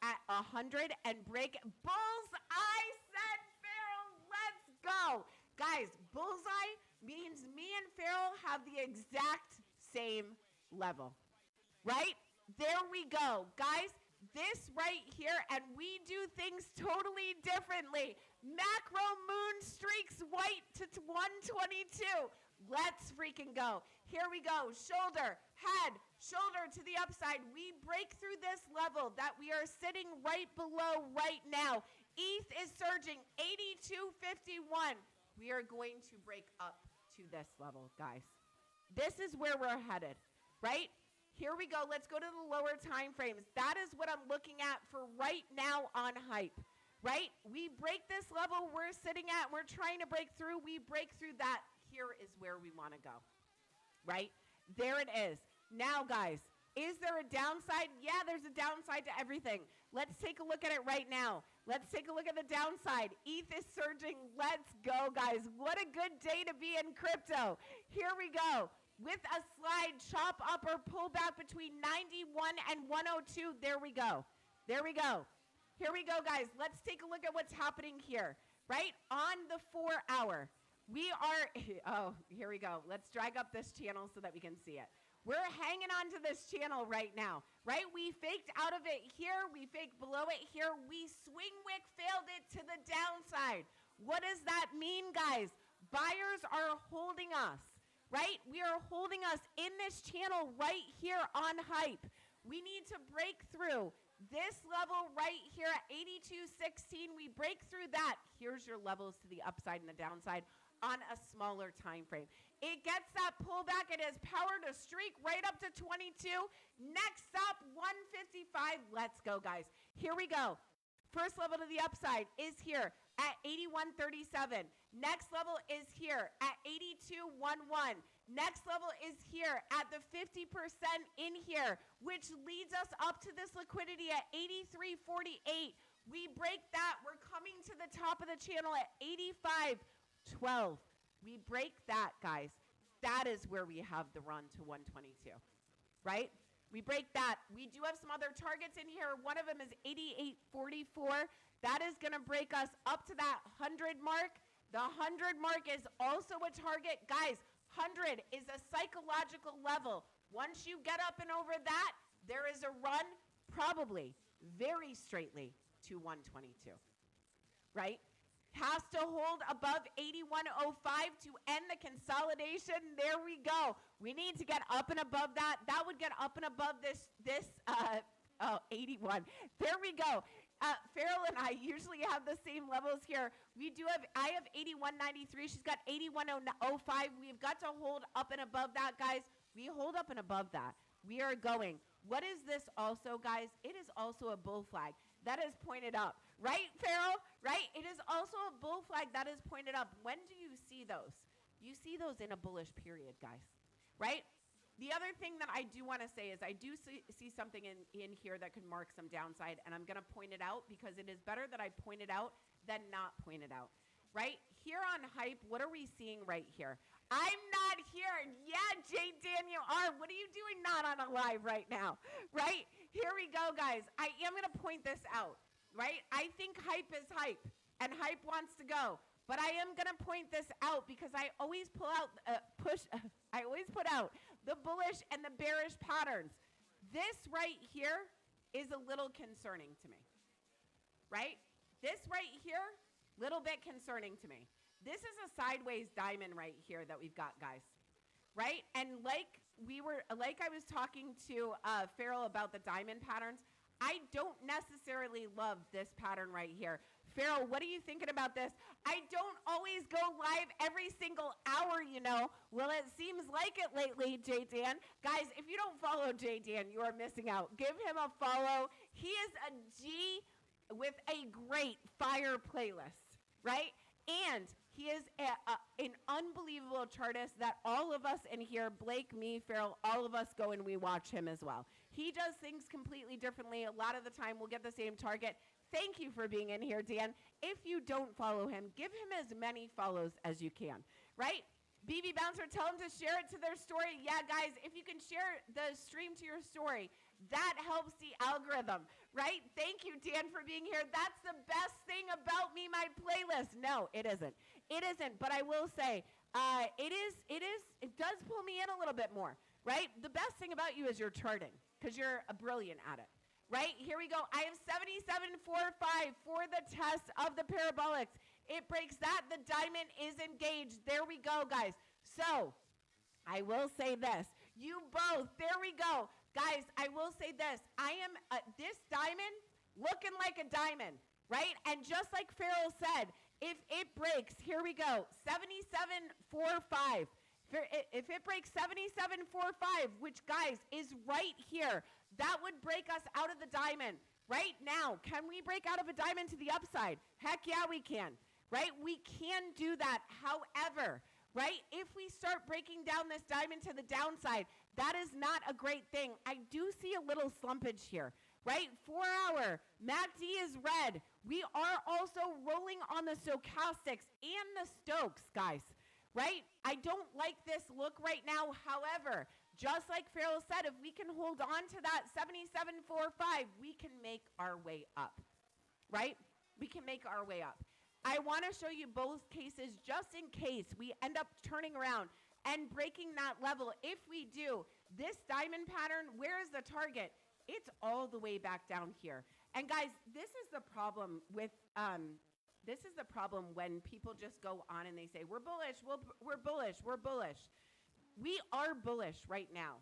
at 100 and break. Bullseye, said Farrell. Let's go. Guys, bullseye means me and Farrell have the exact same level. Right? There we go. Guys, this right here, and we do things totally differently. Macro moon streaks white to 122. Let's freaking go. Here we go. Shoulder, head, shoulder to the upside. We break through this level that we are sitting right below right now. ETH is surging 82.51. We are going to break up to this level, guys. This is where we're headed, right? Here we go. Let's go to the lower time frames. That is what I'm looking at for right now on hype. right? We break this level we're sitting at, we're trying to break through, we break through that. Here is where we want to go, right? There it is. Now, guys, is there a downside? Yeah, there's a downside to everything. Let's take a look at it right now. Let's take a look at the downside. ETH is surging. Let's go, guys. What a good day to be in crypto. Here we go. With a slide, chop up or pull back between 91 and 102. There we go. There we go. Here we go, guys. Let's take a look at what's happening here, right? On the 4 hour, we are, oh, here we go. Let's drag up this channel so that we can see it. We're hanging on to this channel right now, right? We faked out of it here. We faked below it here. We swing wick failed it to the downside. What does that mean, guys? Buyers are holding us, right? We are holding us in this channel right here on hype. We need to break through this level right here at 82.16. We break through that. Here's your levels to the upside and the downside on a smaller time frame. It gets that pullback. It has power to streak right up to 22. Next up, 155. Let's go, guys. Here we go. First level to the upside is here at 81.37. Next level is here at 82.11. Next level is here at the 50% in here, which leads us up to this liquidity at 83.48. We break that. We're coming to the top of the channel at 85.12. We break that, guys. That is where we have the run to 122, right? We break that. We do have some other targets in here. One of them is 88.44. That is going to break us up to that 100 mark. The 100 mark is also a target. Guys, 100 is a psychological level. Once you get up and over that, there is a run probably very straightly to 122, right? Has to hold above 81.05 to end the consolidation. There we go. We need to get up and above that. That would get up and above this 81. There we go. Farrell and I usually have the same levels here. I have 81.93. She's got 81.05. We've got to hold up and above that, guys. We hold up and above that. We are going. What is this also, guys? It is also a bull flag. That is pointed up. Right, Farrell? Right? It is also a bull flag that is pointed up. When do you see those? You see those in a bullish period, guys. Right? The other thing that I do want to say is I do see something in here that could mark some downside, and I'm going to point it out because it is better that I point it out than not point it out. Right? Here on hype, what are we seeing right here? I'm not here. Yeah, J. Daniel R. What are you doing not on a live right now? Right? Here we go, guys. I am going to point this out. Right? I think hype is hype, and hype wants to go. But I am going to point this out because I always I always put out the bullish and the bearish patterns. This right here is a little concerning to me. Right? This right here, little bit concerning to me. This is a sideways diamond right here that we've got, guys. Right? And like I was talking to Farrell about the diamond patterns, I don't necessarily love this pattern right here. Farrell, what are you thinking about this? I don't always go live every single hour, you know. Well, it seems like it lately, J. Dan. Guys, if you don't follow J. Dan, you are missing out. Give him a follow. He is a G with a great fire playlist, right? And he is an unbelievable chartist that all of us in here, Blake, me, Farrell, all of us go and we watch him as well. He does things completely differently. A lot of the time we'll get the same target. Thank you for being in here, Dan. If you don't follow him, give him as many follows as you can, right? BB Bouncer, tell them to share it to their story. Yeah, guys, if you can share the stream to your story, that helps the algorithm, right? Thank you, Dan, for being here. That's the best thing about me, my playlist. No, it isn't. It isn't, but I will say it does pull me in a little bit more, right? The best thing about you is your charting because you're brilliant at it, right? Here we go. I have 77.45 for the test of the parabolics. It breaks that. The diamond is engaged. There we go, guys. So I will say this. You both, there we go. Guys, I will say this. I am, this diamond looking like a diamond, right? And just like Farrell said, if it breaks, here we go, 77.45. If it breaks 77.45, which, guys, is right here, that would break us out of the diamond. Right now, can we break out of a diamond to the upside? Heck yeah, we can, right? We can do that. However, right, if we start breaking down this diamond to the downside, that is not a great thing. I do see a little slumpage here, right? 4 hour, MACD is red. We are also rolling on the stochastics and the Stokes, guys, right? I don't like this look right now. However, just like Farrell said, if we can hold on to that 77.45, we can make our way up, right? We can make our way up. I want to show you both cases just in case we end up turning around and breaking that level. If we do, this diamond pattern, where is the target? It's all the way back down here. And guys, this is the problem with when people just go on and they say, we're bullish, we're bullish, we're bullish. We are bullish right now.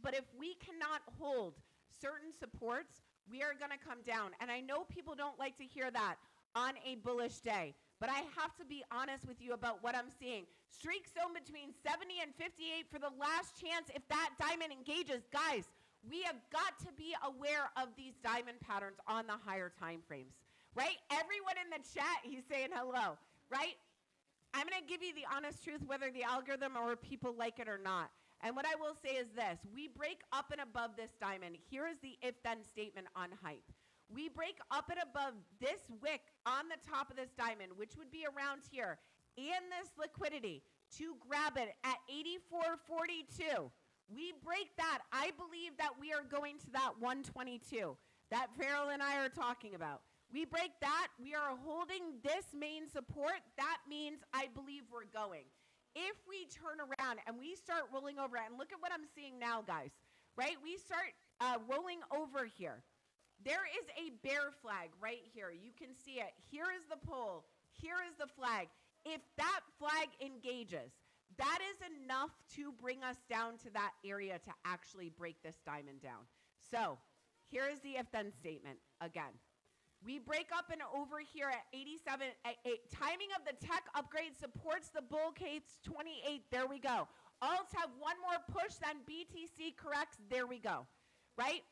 But if we cannot hold certain supports, we are going to come down. And I know people don't like to hear that on a bullish day, but I have to be honest with you about what I'm seeing. Streak zone between 70 and 58 for the last chance if that diamond engages. Guys, we have got to be aware of these diamond patterns on the higher time frames, right? Everyone in the chat, he's saying hello, right? I'm going to give you the honest truth, whether the algorithm or people like it or not. And what I will say is this. We break up and above this diamond. Here is the if-then statement on hype. We break up and above this wick on the top of this diamond, which would be around here, and this liquidity to grab it at 84.42. We break that. I believe that we are going to that 122 that Farrell and I are talking about. We break that, we are holding this main support. That means I believe we're going. If we turn around and we start rolling over, and look at what I'm seeing now, guys, right? We start rolling over here. There is a bear flag right here. You can see it. Here is the pole. Here is the flag. If that flag engages, that is enough to bring us down to that area to actually break this diamond down. So here is the if-then statement again. We break up and over here at 87. Timing of the tech upgrade supports the bull case 28. There we go. Alts have one more push than BTC corrects. There we go. Right?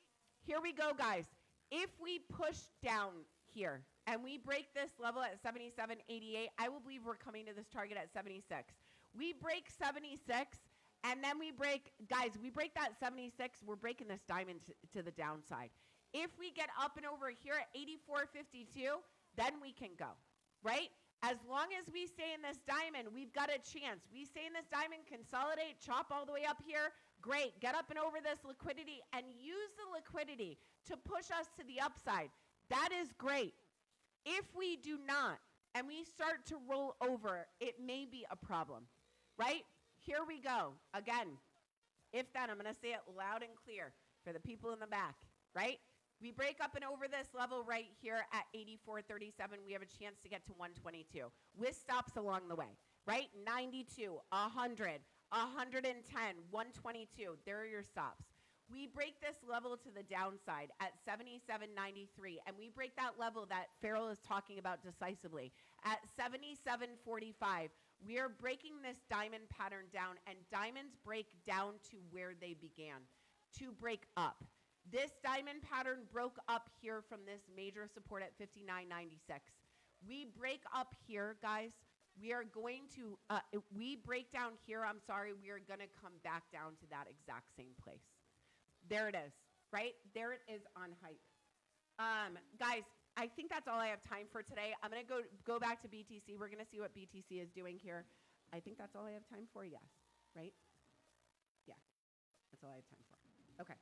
Here we go, guys. If we push down here and we break this level at 77.88, I will believe we're coming to this target at 76. We break 76 and then we break, guys, we break that 76. We're breaking this diamond to the downside. If we get up and over here at 84.52, then we can go, right? As long as we stay in this diamond, we've got a chance. We stay in this diamond, consolidate, chop all the way up here, great. Get up and over this liquidity and use the liquidity to push us to the upside. That is great. If we do not, and we start to roll over, it may be a problem, right? Here we go. Again, if then, I'm going to say it loud and clear for the people in the back, right? We break up and over this level right here at 84.37. We have a chance to get to 122 with stops along the way, right? 92, 100, 110, 122. There are your stops. We break this level to the downside at 77.93, and we break that level that Farrell is talking about decisively at 77.45. We are breaking this diamond pattern down, and diamonds break down to where they began, to break up. This diamond pattern broke up here from this major support at 59.96. We break up here, guys. We are going to, we break down here, I'm sorry, we are going to come back down to that exact same place. There it is, right? There it is on hype. Guys, I think that's all I have time for today. I'm going to go back to BTC. We're going to see what BTC is doing here. I think that's all I have time for, yes, right? Yeah, that's all I have time for. Okay.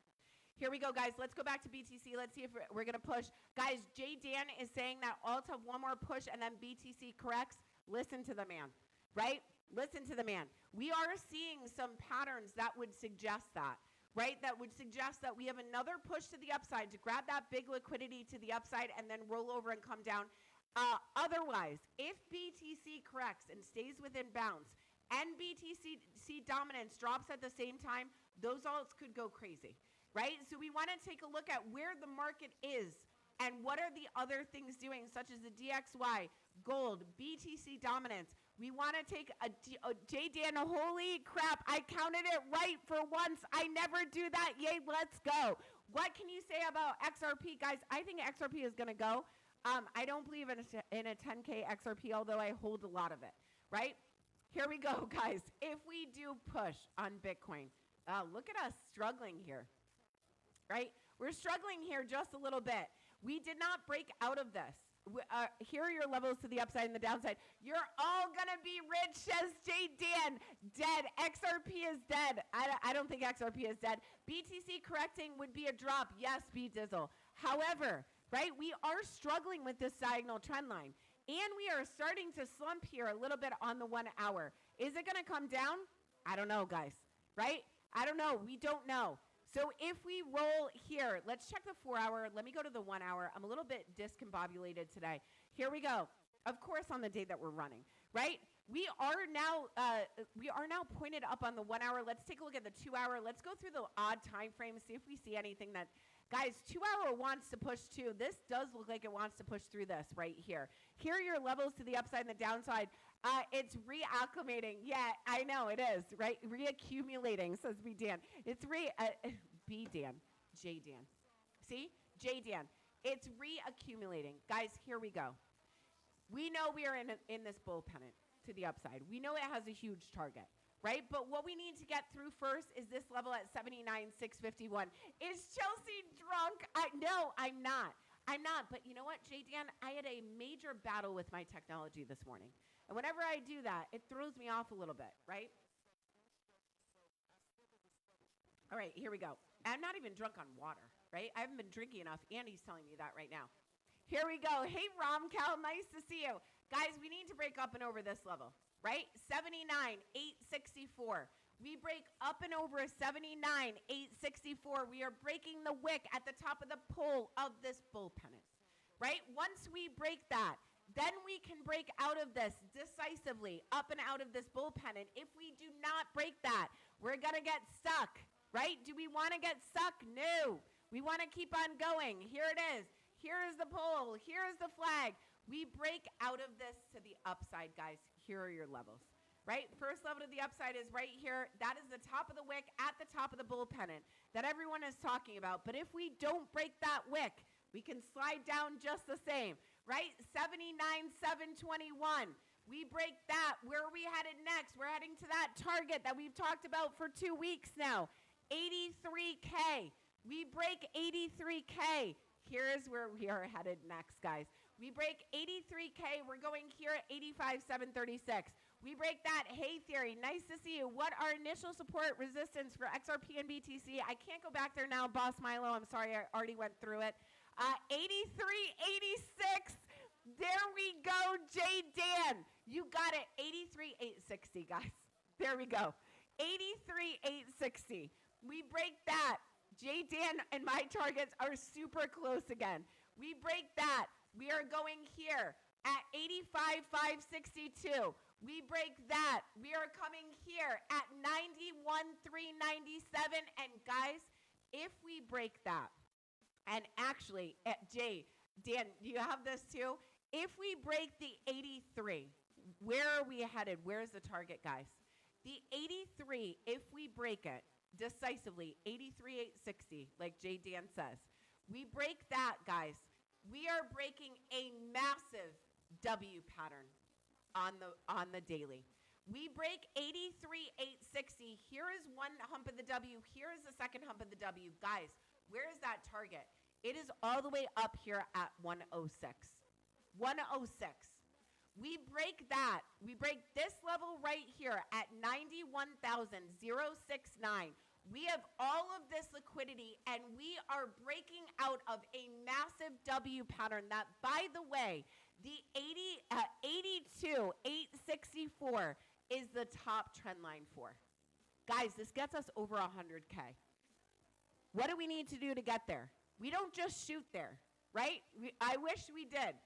Here we go, guys. Let's go back to BTC. Let's see if we're going to push. Guys, Jay Dan is saying that alts have one more push and then BTC corrects. Listen to the man, right? Listen to the man. We are seeing some patterns that would suggest that, right? That would suggest that we have another push to the upside to grab that big liquidity to the upside and then roll over and come down. Otherwise, if BTC corrects and stays within bounds and BTC dominance drops at the same time, those alts could go crazy. Right? So we want to take a look at where the market is and what are the other things doing, such as the DXY, gold, BTC dominance. We want to take a JDan, holy crap, I counted it right for once. I never do that. Yay, let's go. What can you say about XRP? Guys, I think XRP is going to go. I don't believe in a 10K XRP, although I hold a lot of it, right? Here we go, guys. If we do push on Bitcoin, look at us struggling here, right? We're struggling here just a little bit. We did not break out of this. Here are your levels to the upside and the downside. You're all going to be rich, says J. Dan. Dead. XRP is dead. I don't think XRP is dead. BTC correcting would be a drop. Yes, B Dizzle. However, right, we are struggling with this diagonal trend line. And we are starting to slump here a little bit on the 1 hour. Is it going to come down? I don't know, guys, right? I don't know. We don't know. So if we roll here, let's check the 4 hour. Let me go to the 1 hour. I'm a little bit discombobulated today. Here we go. Of course, on the day that we're running, right? We are now pointed up on the 1 hour. Let's take a look at the 2 hour. Let's go through the odd time frame, see if we see anything that, guys, 2 hour wants to push too. This does look like it wants to push through this right here. Here are your levels to the upside and the downside. It's reacclimating. Yeah, I know it is, right? Reaccumulating, says B Dan. It's B Dan, J Dan. See? J Dan. It's reaccumulating. Guys, here we go. We know we are in this bull pennant to the upside. We know it has a huge target, right? But what we need to get through first is this level at 79,651. Is Chelsea drunk? No, I'm not. I'm not. But you know what, J Dan? I had a major battle with my technology this morning. And whenever I do that, it throws me off a little bit, right? All right, here we go. I'm not even drunk on water, right? I haven't been drinking enough. Andy's telling me that right now. Here we go. Hey, Romcal, nice to see you. Guys, we need to break up and over this level, right? 79,864. We break up and over 79,864. We are breaking the wick at the top of the pole of this bull pennant, right? Once we break that, then we can break out of this decisively, up and out of this bull pennant. If we do not break that, we're going to get stuck, right? Do we want to get stuck? No. We want to keep on going. Here it is. Here is the pole. Here is the flag. We break out of this to the upside, guys. Here are your levels, right? First level to the upside is right here. That is the top of the wick at the top of the bull pennant that everyone is talking about. But if we don't break that wick, we can slide down just the same, right? 79,721. We break that. Where are we headed next? We're heading to that target that we've talked about for 2 weeks now. 83K. We break 83K. Here's where we are headed next, guys. We break 83K. We're going here at 85,736. We break that. Hey, Theory, nice to see you. What are initial support resistance for XRP and BTC? I can't go back there now, Boss Milo. I'm sorry, I already went through it. 83.86. There we go, J Dan. You got it. 83.860, guys. There we go. 83.860. We break that. J Dan and my targets are super close again. We break that. We are going here at 85.562. We break that. We are coming here at 91.397. And guys, if we break that, and actually, Dan, do you have this too? If we break the 83, where are we headed? Where's the target, guys? The 83, if we break it decisively, 83.860, like J Dan says, we break that, guys. We are breaking a massive W pattern on the daily. We break 83.860. Here is one hump of the W. Here is the second hump of the W. Guys, where is that target? It is all the way up here at 106. 106. We break that. We break this level right here at 91,069. We have all of this liquidity, and we are breaking out of a massive W pattern that, by the way, the 82,864 is the top trend line for. Guys, this gets us over 100K. What do we need to do to get there? We don't just shoot there, right? I wish we did.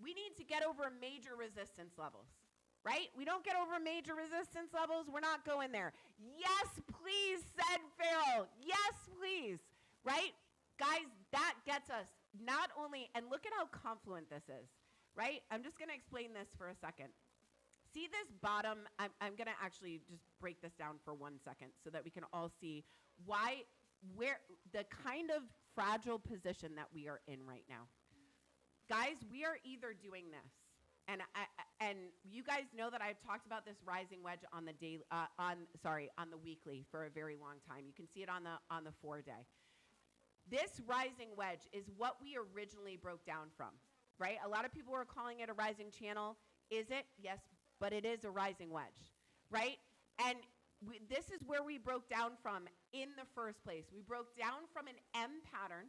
We need to get over major resistance levels, right? We don't get over major resistance levels, we're not going there. Yes, please, said Farrell. Yes, please, right? Guys, that gets us not only, and look at how confluent this is, right? I'm just going to explain this for a second. See this bottom? I'm going to actually just break this down for 1 second so that we can all see why where the kind of fragile position that we are in right now. Guys, we are either doing this, and you guys know that I've talked about this rising wedge on the daily, on the weekly for a very long time. You can see it on the 4-day. This rising wedge is what we originally broke down from, right? A lot of people are calling it a rising channel. Is it? Yes, but it is a rising wedge, right? And this is where we broke down from in the first place. We broke down from an M pattern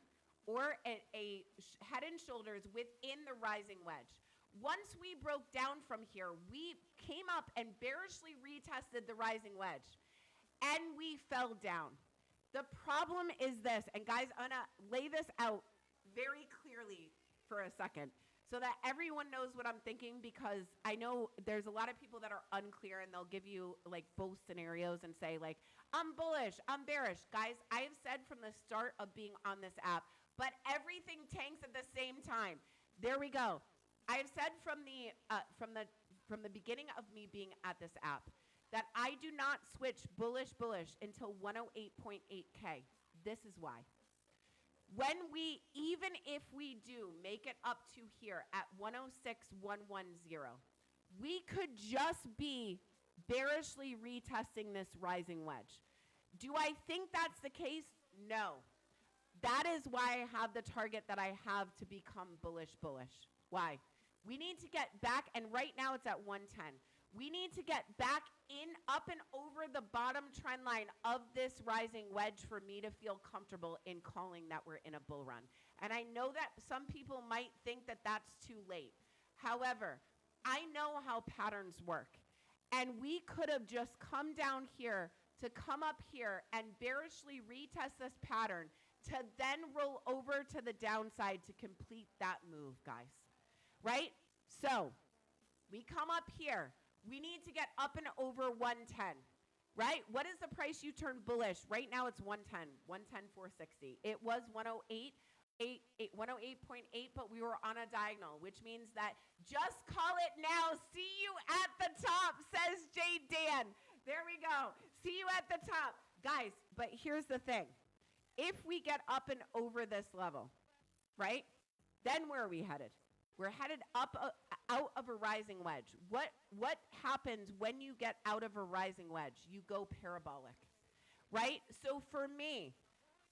or a head and shoulders within the rising wedge. Once we broke down from here, we came up and bearishly retested the rising wedge, and we fell down. The problem is this, and guys, I'm gonna lay this out very clearly for a second so that everyone knows what I'm thinking, because I know there's a lot of people that are unclear, and they'll give you like both scenarios and say like, I'm bullish, I'm bearish. Guys, I have said from the start of being on this app, but everything tanks at the same time. There we go. I have said from the beginning of me being at this app that I do not switch bullish until 108.8K. This is why. Even if we do make it up to here at 106.110, we could just be bearishly retesting this rising wedge. Do I think that's the case? No. That is why I have the target that I have to become bullish. Why? We need to get back, and right now it's at 110. We need to get back up and over the bottom trend line of this rising wedge for me to feel comfortable in calling that we're in a bull run. And I know that some people might think that that's too late. However, I know how patterns work. And we could have just come down here to come up here and bearishly retest this pattern to then roll over to the downside to complete that move, guys. Right? So we come up here. We need to get up and over 110, right? What is the price you turn bullish? Right now it's 110, 110.460. It was 108.8, but we were on a diagonal, which means that just call it now. See you at the top, says Jay Dan. There we go. See you at the top. Guys, but here's the thing. If we get up and over this level, right, then where are we headed? We're headed up out of a rising wedge. What happens when you get out of a rising wedge? You go parabolic, right? So for me,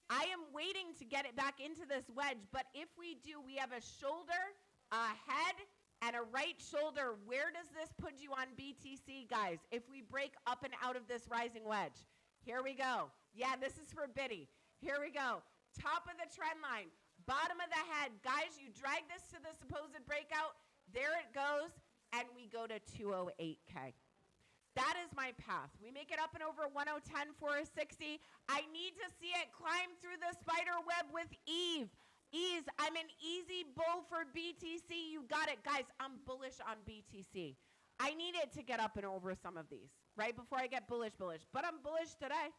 I am waiting to get it back into this wedge, but if we do, we have a shoulder, a head, and a right shoulder. Where does this put you on BTC, guys? If we break up and out of this rising wedge, here we go. Yeah, this is for Biddy. Here we go. Top of the trend line, bottom of the head. Guys, you drag this to the supposed breakout. There it goes, and we go to 208K. That is my path. We make it up and over 110.460. I need to see it climb through the spider web with ease. I'm an easy bull for BTC. You got it. Guys, I'm bullish on BTC. I need it to get up and over some of these, right, before I get bullish. But I'm bullish today,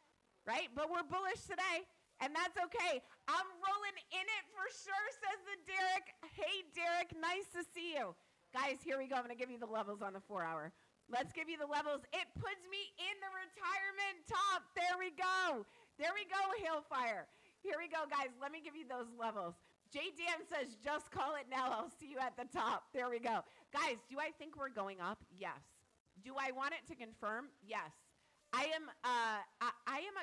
right? But we're bullish today, and that's okay. I'm rolling in it for sure, says the Derek. Hey, Derek, nice to see you. Guys, here we go. I'm going to give you the levels on the 4-hour. Let's give you the levels. It puts me in the retirement top. There we go. There we go, Hailfire. Here we go, guys. Let me give you those levels. Jay Dan says, just call it now. I'll see you at the top. There we go. Guys, do I think we're going up? Yes. Do I want it to confirm? Yes. I am a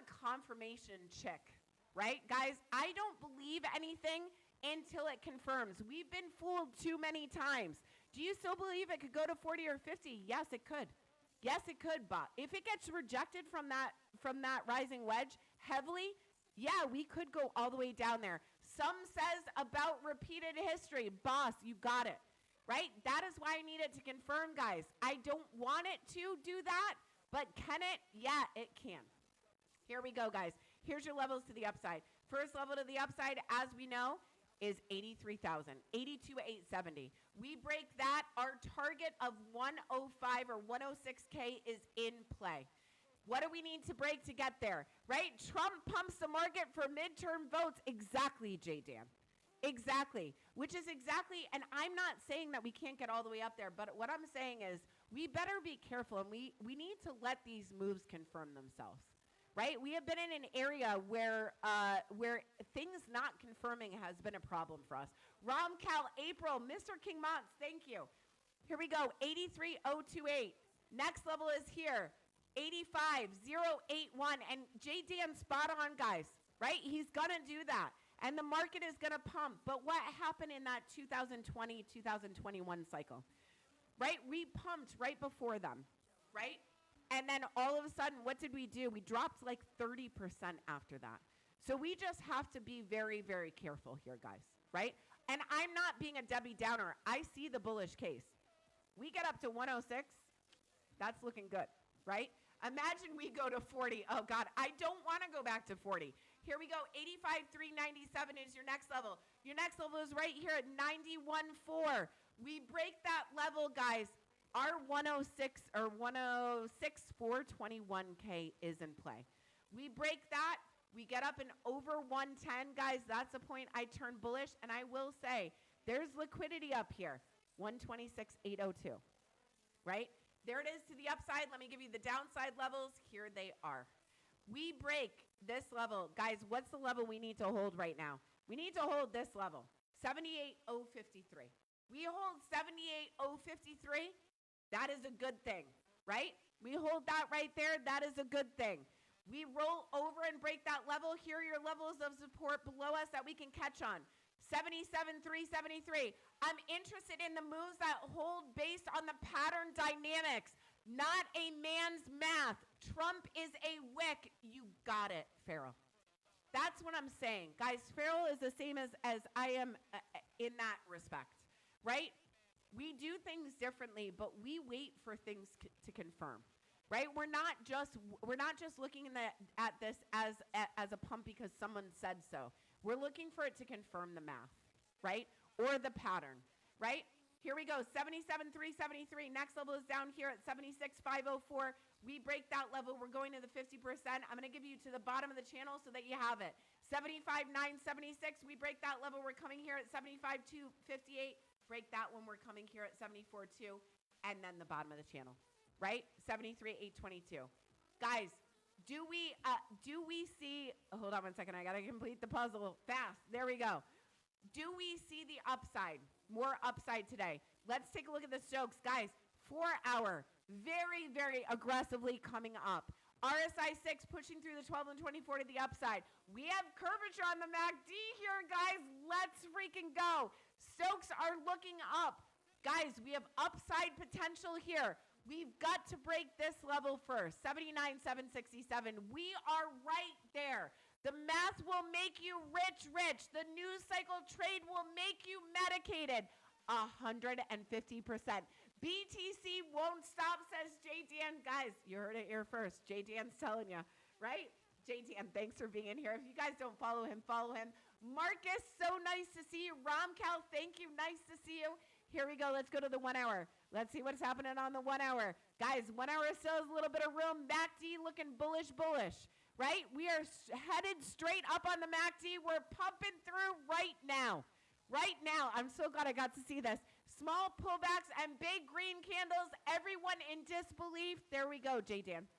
confirmation chick, right? Guys, I don't believe anything until it confirms. We've been fooled too many times. Do you still believe it could go to 40 or 50? Yes, it could. Yes, it could, but if it gets rejected from that rising wedge heavily, yeah, we could go all the way down there. Some says about repeated history. Boss, you got it, right? That is why I need it to confirm, guys. I don't want it to do that, but can it? Yeah, it can. Here we go, guys. Here's your levels to the upside. First level to the upside, as we know, is 83,000, 82,870. We break that. Our target of 105 or 106K is in play. What do we need to break to get there, right? Trump pumps the market for midterm votes. Exactly, Jay Dan. Exactly, which is exactly, and I'm not saying that we can't get all the way up there, but what I'm saying is we better be careful, and we need to let these moves confirm themselves, right? We have been in an area where things not confirming has been a problem for us. Romcal, April, Mr. King Monts, thank you. Here we go, 83028. Next level is here, 85081. And J Dan spot on, guys, right? He's gonna do that. And the market is gonna pump. But what happened in that 2020, 2021 cycle? Right? We pumped right before them, right? And then all of a sudden, what did we do? We dropped like 30% after that. So we just have to be very, very careful here, guys, right? And I'm not being a Debbie Downer. I see the bullish case. We get up to 106. That's looking good, right? Imagine we go to 40. Oh, God, I don't want to go back to 40. Here we go. 85,397 is your next level. Your next level is right here at 91.4. We break that level, guys. Our 106 or 106,421K is in play. We break that. We get up and over 110, guys. That's a point I turn bullish. And I will say there's liquidity up here. 126,802, right? There it is to the upside. Let me give you the downside levels. Here they are. We break this level. Guys, what's the level we need to hold right now? We need to hold this level, 78,053. We hold 78,053. That is a good thing, right? We hold that right there. That is a good thing. We roll over and break that level. Here are your levels of support below us that we can catch on. 77,373. I'm interested in the moves that hold based on the pattern dynamics, not a man's math. Trump is a wick. You got it, Farrell. That's what I'm saying. Guys, Farrell is the same as I am in that respect, right? We do things differently, but we wait for things to confirm, right? We're not just looking at this as a pump because someone said so. We're looking for it to confirm the math, right? Or the pattern, right? Here we go, 77,373. Next level is down here at 76,504. We break that level. We're going to the 50%. I'm going to give you to the bottom of the channel so that you have it. 75,976. We break that level. We're coming here at 75,258. Break that one. We're coming here at 74.2. And then the bottom of the channel, right? 73,822. Guys, do we see, hold on one second. I got to complete the puzzle fast. There we go. Do we see the upside? More upside today. Let's take a look at the Stokes. Guys, 4 hour, very, very aggressively coming up. RSI 6 pushing through the 12 and 24 to the upside. We have curvature on the MACD here, guys. Let's freaking go. Stokes are looking up. Guys, we have upside potential here. We've got to break this level first, 79,767. We are right there. The math will make you rich. The news cycle trade will make you medicated, 150%. BTC won't stop, says J Dan. Guys, you heard it here first. J Dan's telling you, right? J Dan, thanks for being in here. If you guys don't follow him, follow him. Marcus, so nice to see you. Romcal, thank you. Nice to see you. Here we go. Let's go to the 1 hour. Let's see what's happening on the 1 hour. Guys, 1 hour still has a little bit of room. MACD looking bullish, right? We are headed straight up on the MACD. We're pumping through right now. Right now. I'm so glad I got to see this. Small pullbacks and big green candles. Everyone in disbelief. There we go, J Dan.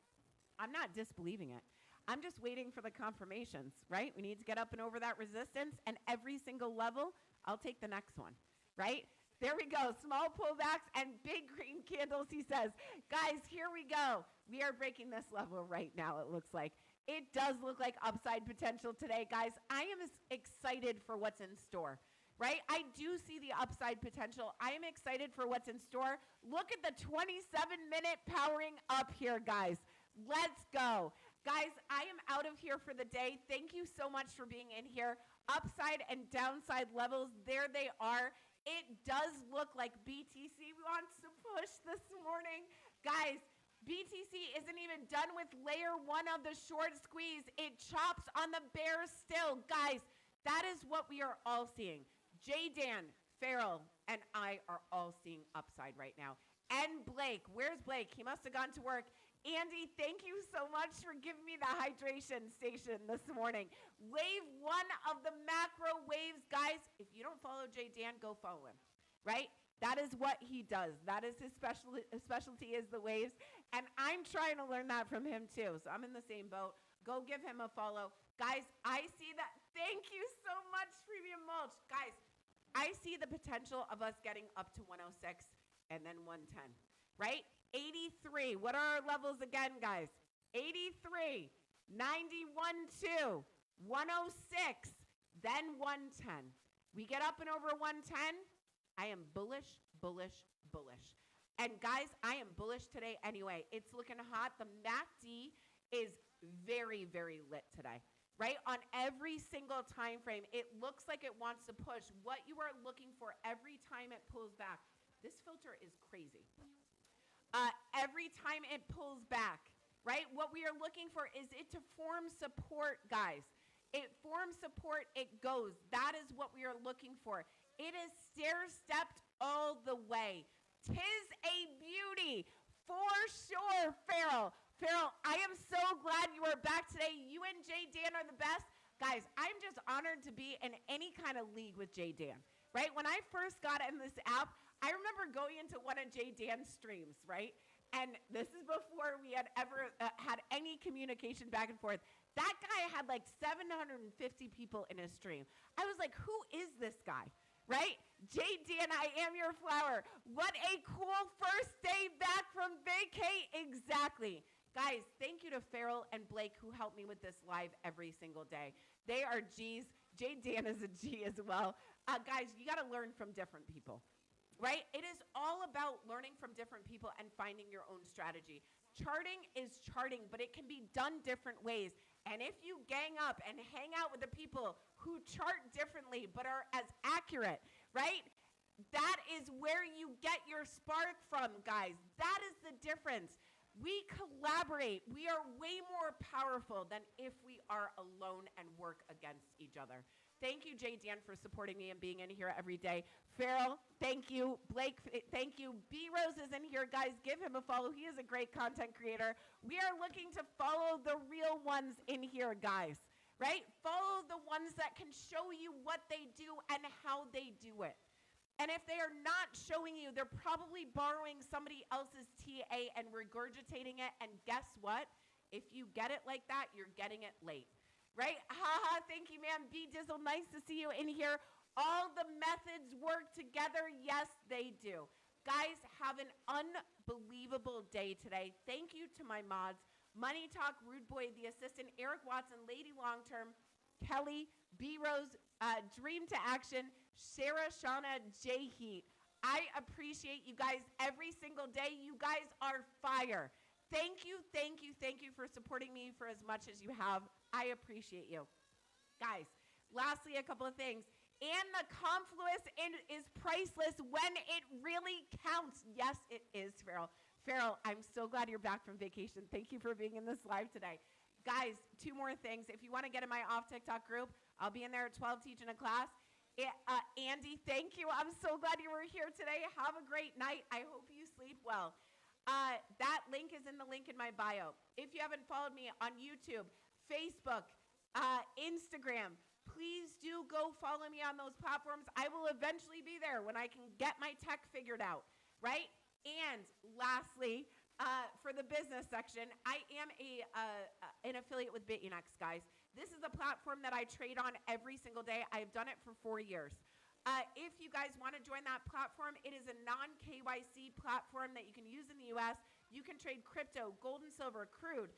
I'm not disbelieving it. I'm just waiting for the confirmations, right? We need to get up and over that resistance, and every single level, I'll take the next one, right? There we go. Small pullbacks and big green candles, he says. Guys, here we go. We are breaking this level right now, it looks like. It does look like upside potential today, guys. I am excited for what's in store, right? I do see the upside potential. I am excited for what's in store. Look at the 27-minute powering up here, guys. Let's go. Guys, I am out of here for the day. Thank you so much for being in here. Upside and downside levels, there they are. It does look like BTC wants to push this morning. Guys, BTC isn't even done with layer one of the short squeeze. It chops on the bear still. Guys, that is what we are all seeing. J Dan, Farrell, and I are all seeing upside right now. And Blake, where's Blake? He must have gone to work. Andy, thank you so much for giving me the hydration station this morning. Wave one of the macro waves. Guys, if you don't follow J Dan, go follow him, right? That is what he does. That is his specialty is the waves. And I'm trying to learn that from him too. So I'm in the same boat. Go give him a follow. Guys, I see that. Thank you so much, Premium Mulch. Guys, I see the potential of us getting up to 106 and then 110, right? 83. What are our levels again, guys? 83, 91.2, 106, then 110. We get up and over 110. I am bullish, bullish, bullish. And guys, I am bullish today anyway. It's looking hot. The MACD is very, very lit today, right? On every single time frame, it looks like it wants to push. What you are looking for every time it pulls back. This filter is crazy. Every time it pulls back, right? What we are looking for is it to form support, guys. It forms support, it goes. That is what we are looking for. It is stair-stepped all the way. 'Tis a beauty, for sure, Farrell. Farrell, I am so glad you are back today. You and Jay Dan are the best. Guys, I'm just honored to be in any kind of league with Jay Dan, right? When I first got in this app, I remember going into one of Jay Dan's streams, right? And this is before we had ever had any communication back and forth. That guy had like 750 people in his stream. I was like, who is this guy, right? Jay Dan, I am your flower. What a cool first day back from vacay. Exactly. Guys, thank you to Farrell and Blake who helped me with this live every single day. They are G's. Jay Dan is a G as well. Guys, you got to learn from different people, right? It is all about learning from different people and finding your own strategy. Charting is charting, but it can be done different ways. And if you gang up and hang out with the people who chart differently but are as accurate, right? That is where you get your spark from, guys. That is the difference. We collaborate. We are way more powerful than if we are alone and work against each other. Thank you, Jay Dan, for supporting me and being in here every day. Farrell, thank you. Blake, thank you. B Rose is in here, guys. Give him a follow. He is a great content creator. We are looking to follow the real ones in here, guys, right? Follow the ones that can show you what they do and how they do it. And if they are not showing you, they're probably borrowing somebody else's TA and regurgitating it. And guess what? If you get it like that, you're getting it late, right? Haha, thank you, man. B Dizzle, nice to see you in here. All the methods work together. Yes, they do. Guys, have an unbelievable day today. Thank you to my mods. Money Talk, Rude Boy, the assistant, Eric Watson, Lady Longterm, Kelly, B Rose, Dream to Action, Sarah, Shauna, J Heat. I appreciate you guys every single day. You guys are fire. Thank you, thank you, thank you for supporting me for as much as you have. I appreciate you. Guys, lastly, a couple of things. And the confluence is priceless when it really counts. Yes, it is, Farrell. Farrell, I'm so glad you're back from vacation. Thank you for being in this live today. Guys, two more things. If you want to get in my off TikTok group, I'll be in there at 12 teaching a class. Andy, thank you. I'm so glad you were here today. Have a great night. I hope you sleep well. That link is in the link in my bio. If you haven't followed me on YouTube, Facebook, Instagram, please do go follow me on those platforms. I will eventually be there when I can get my tech figured out, right? And lastly, for the business section, I am an affiliate with Bitunix, guys. This is a platform that I trade on every single day. I've done it for 4 years. If you guys want to join that platform, it is a non-KYC platform that you can use in the US. You can trade crypto, gold and silver, crude,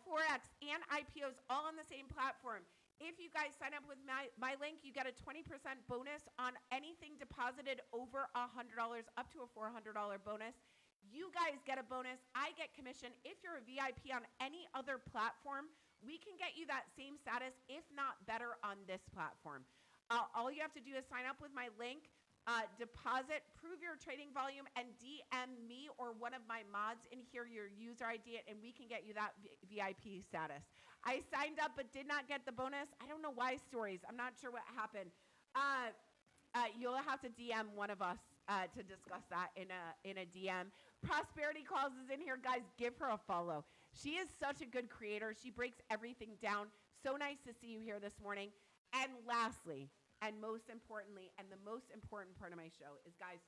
Forex, and IPOs all on the same platform. If you guys sign up with my link, you get a 20% bonus on anything deposited over $100, up to a $400 bonus. You guys get a bonus. I get commission. If you're a VIP on any other platform, we can get you that same status, if not better, on this platform. All you have to do is sign up with my link, deposit, prove your trading volume, and DM me or one of my mods in here your user ID, and we can get you that VIP status. I signed up but did not get the bonus. I don't know why, stories. I'm not sure what happened. You'll have to DM one of us to discuss that in a DM. Prosperity Calls is in here, guys. Give her a follow. She is such a good creator. She breaks everything down. So nice to see you here this morning. And lastly, and most importantly, and the most important part of my show is, guys,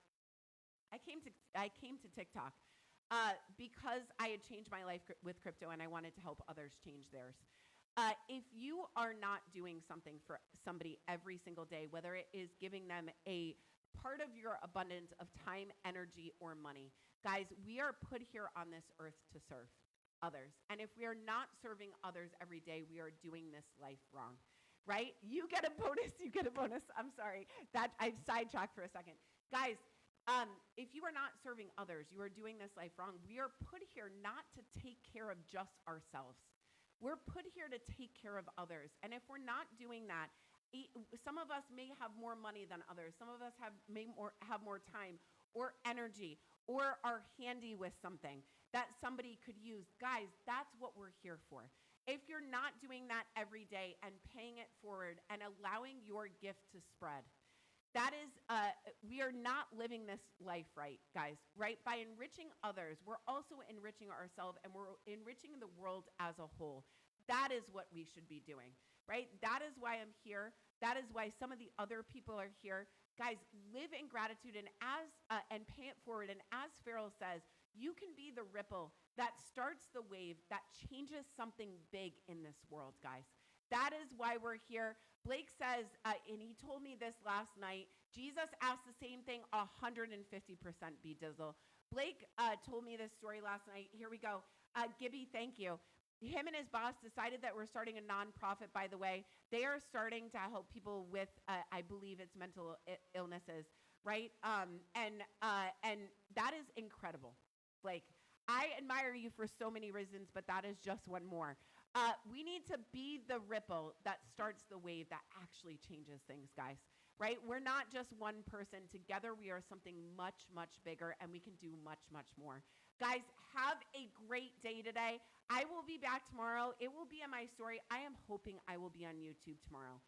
I came to TikTok. because I had changed my life with crypto and I wanted to help others change theirs. If you are not doing something for somebody every single day, whether it is giving them a part of your abundance of time, energy, or money, guys, we are put here on this earth to serve others. And if we are not serving others every day, we are doing this life wrong, right? You get a bonus. You get a bonus. I'm sorry. That I sidetracked for a second. Guys, if you are not serving others, you are doing this life wrong. We are put here not to take care of just ourselves. We're put here to take care of others. And if we're not doing that, some of us may have more money than others. Some of us have more time or energy or are handy with something that somebody could use. Guys, that's what we're here for. If you're not doing that every day and paying it forward and allowing your gift to spread, that is, we are not living this life right, guys, right? By enriching others, we're also enriching ourselves and we're enriching the world as a whole. That is what we should be doing, right? That is why I'm here. That is why some of the other people are here. Guys, live in gratitude and pay it forward. And as Farrell says, you can be the ripple that starts the wave that changes something big in this world, guys. That is why we're here. Blake says, and he told me this last night, Jesus asked the same thing 150%, B Dizzle. Blake told me this story last night. Here we go. Gibby, thank you. Him and his boss decided that we're starting a nonprofit, by the way. They are starting to help people with, I believe it's mental illnesses, right? And that is incredible. Blake, I admire you for so many reasons, but that is just one more. We need to be the ripple that starts the wave that actually changes things, guys, right? We're not just one person. Together, we are something much, much bigger, and we can do much, much more. Guys, have a great day today. I will be back tomorrow. It will be in my story. I am hoping I will be on YouTube tomorrow.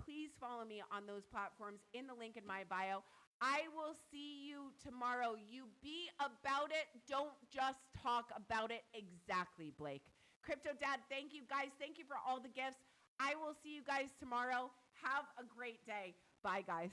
Please follow me on those platforms in the link in my bio. I will see you tomorrow. You be about it. Don't just talk about it. Exactly, Blake. Crypto Dad, thank you, guys. Thank you for all the gifts. I will see you guys tomorrow. Have a great day. Bye, guys.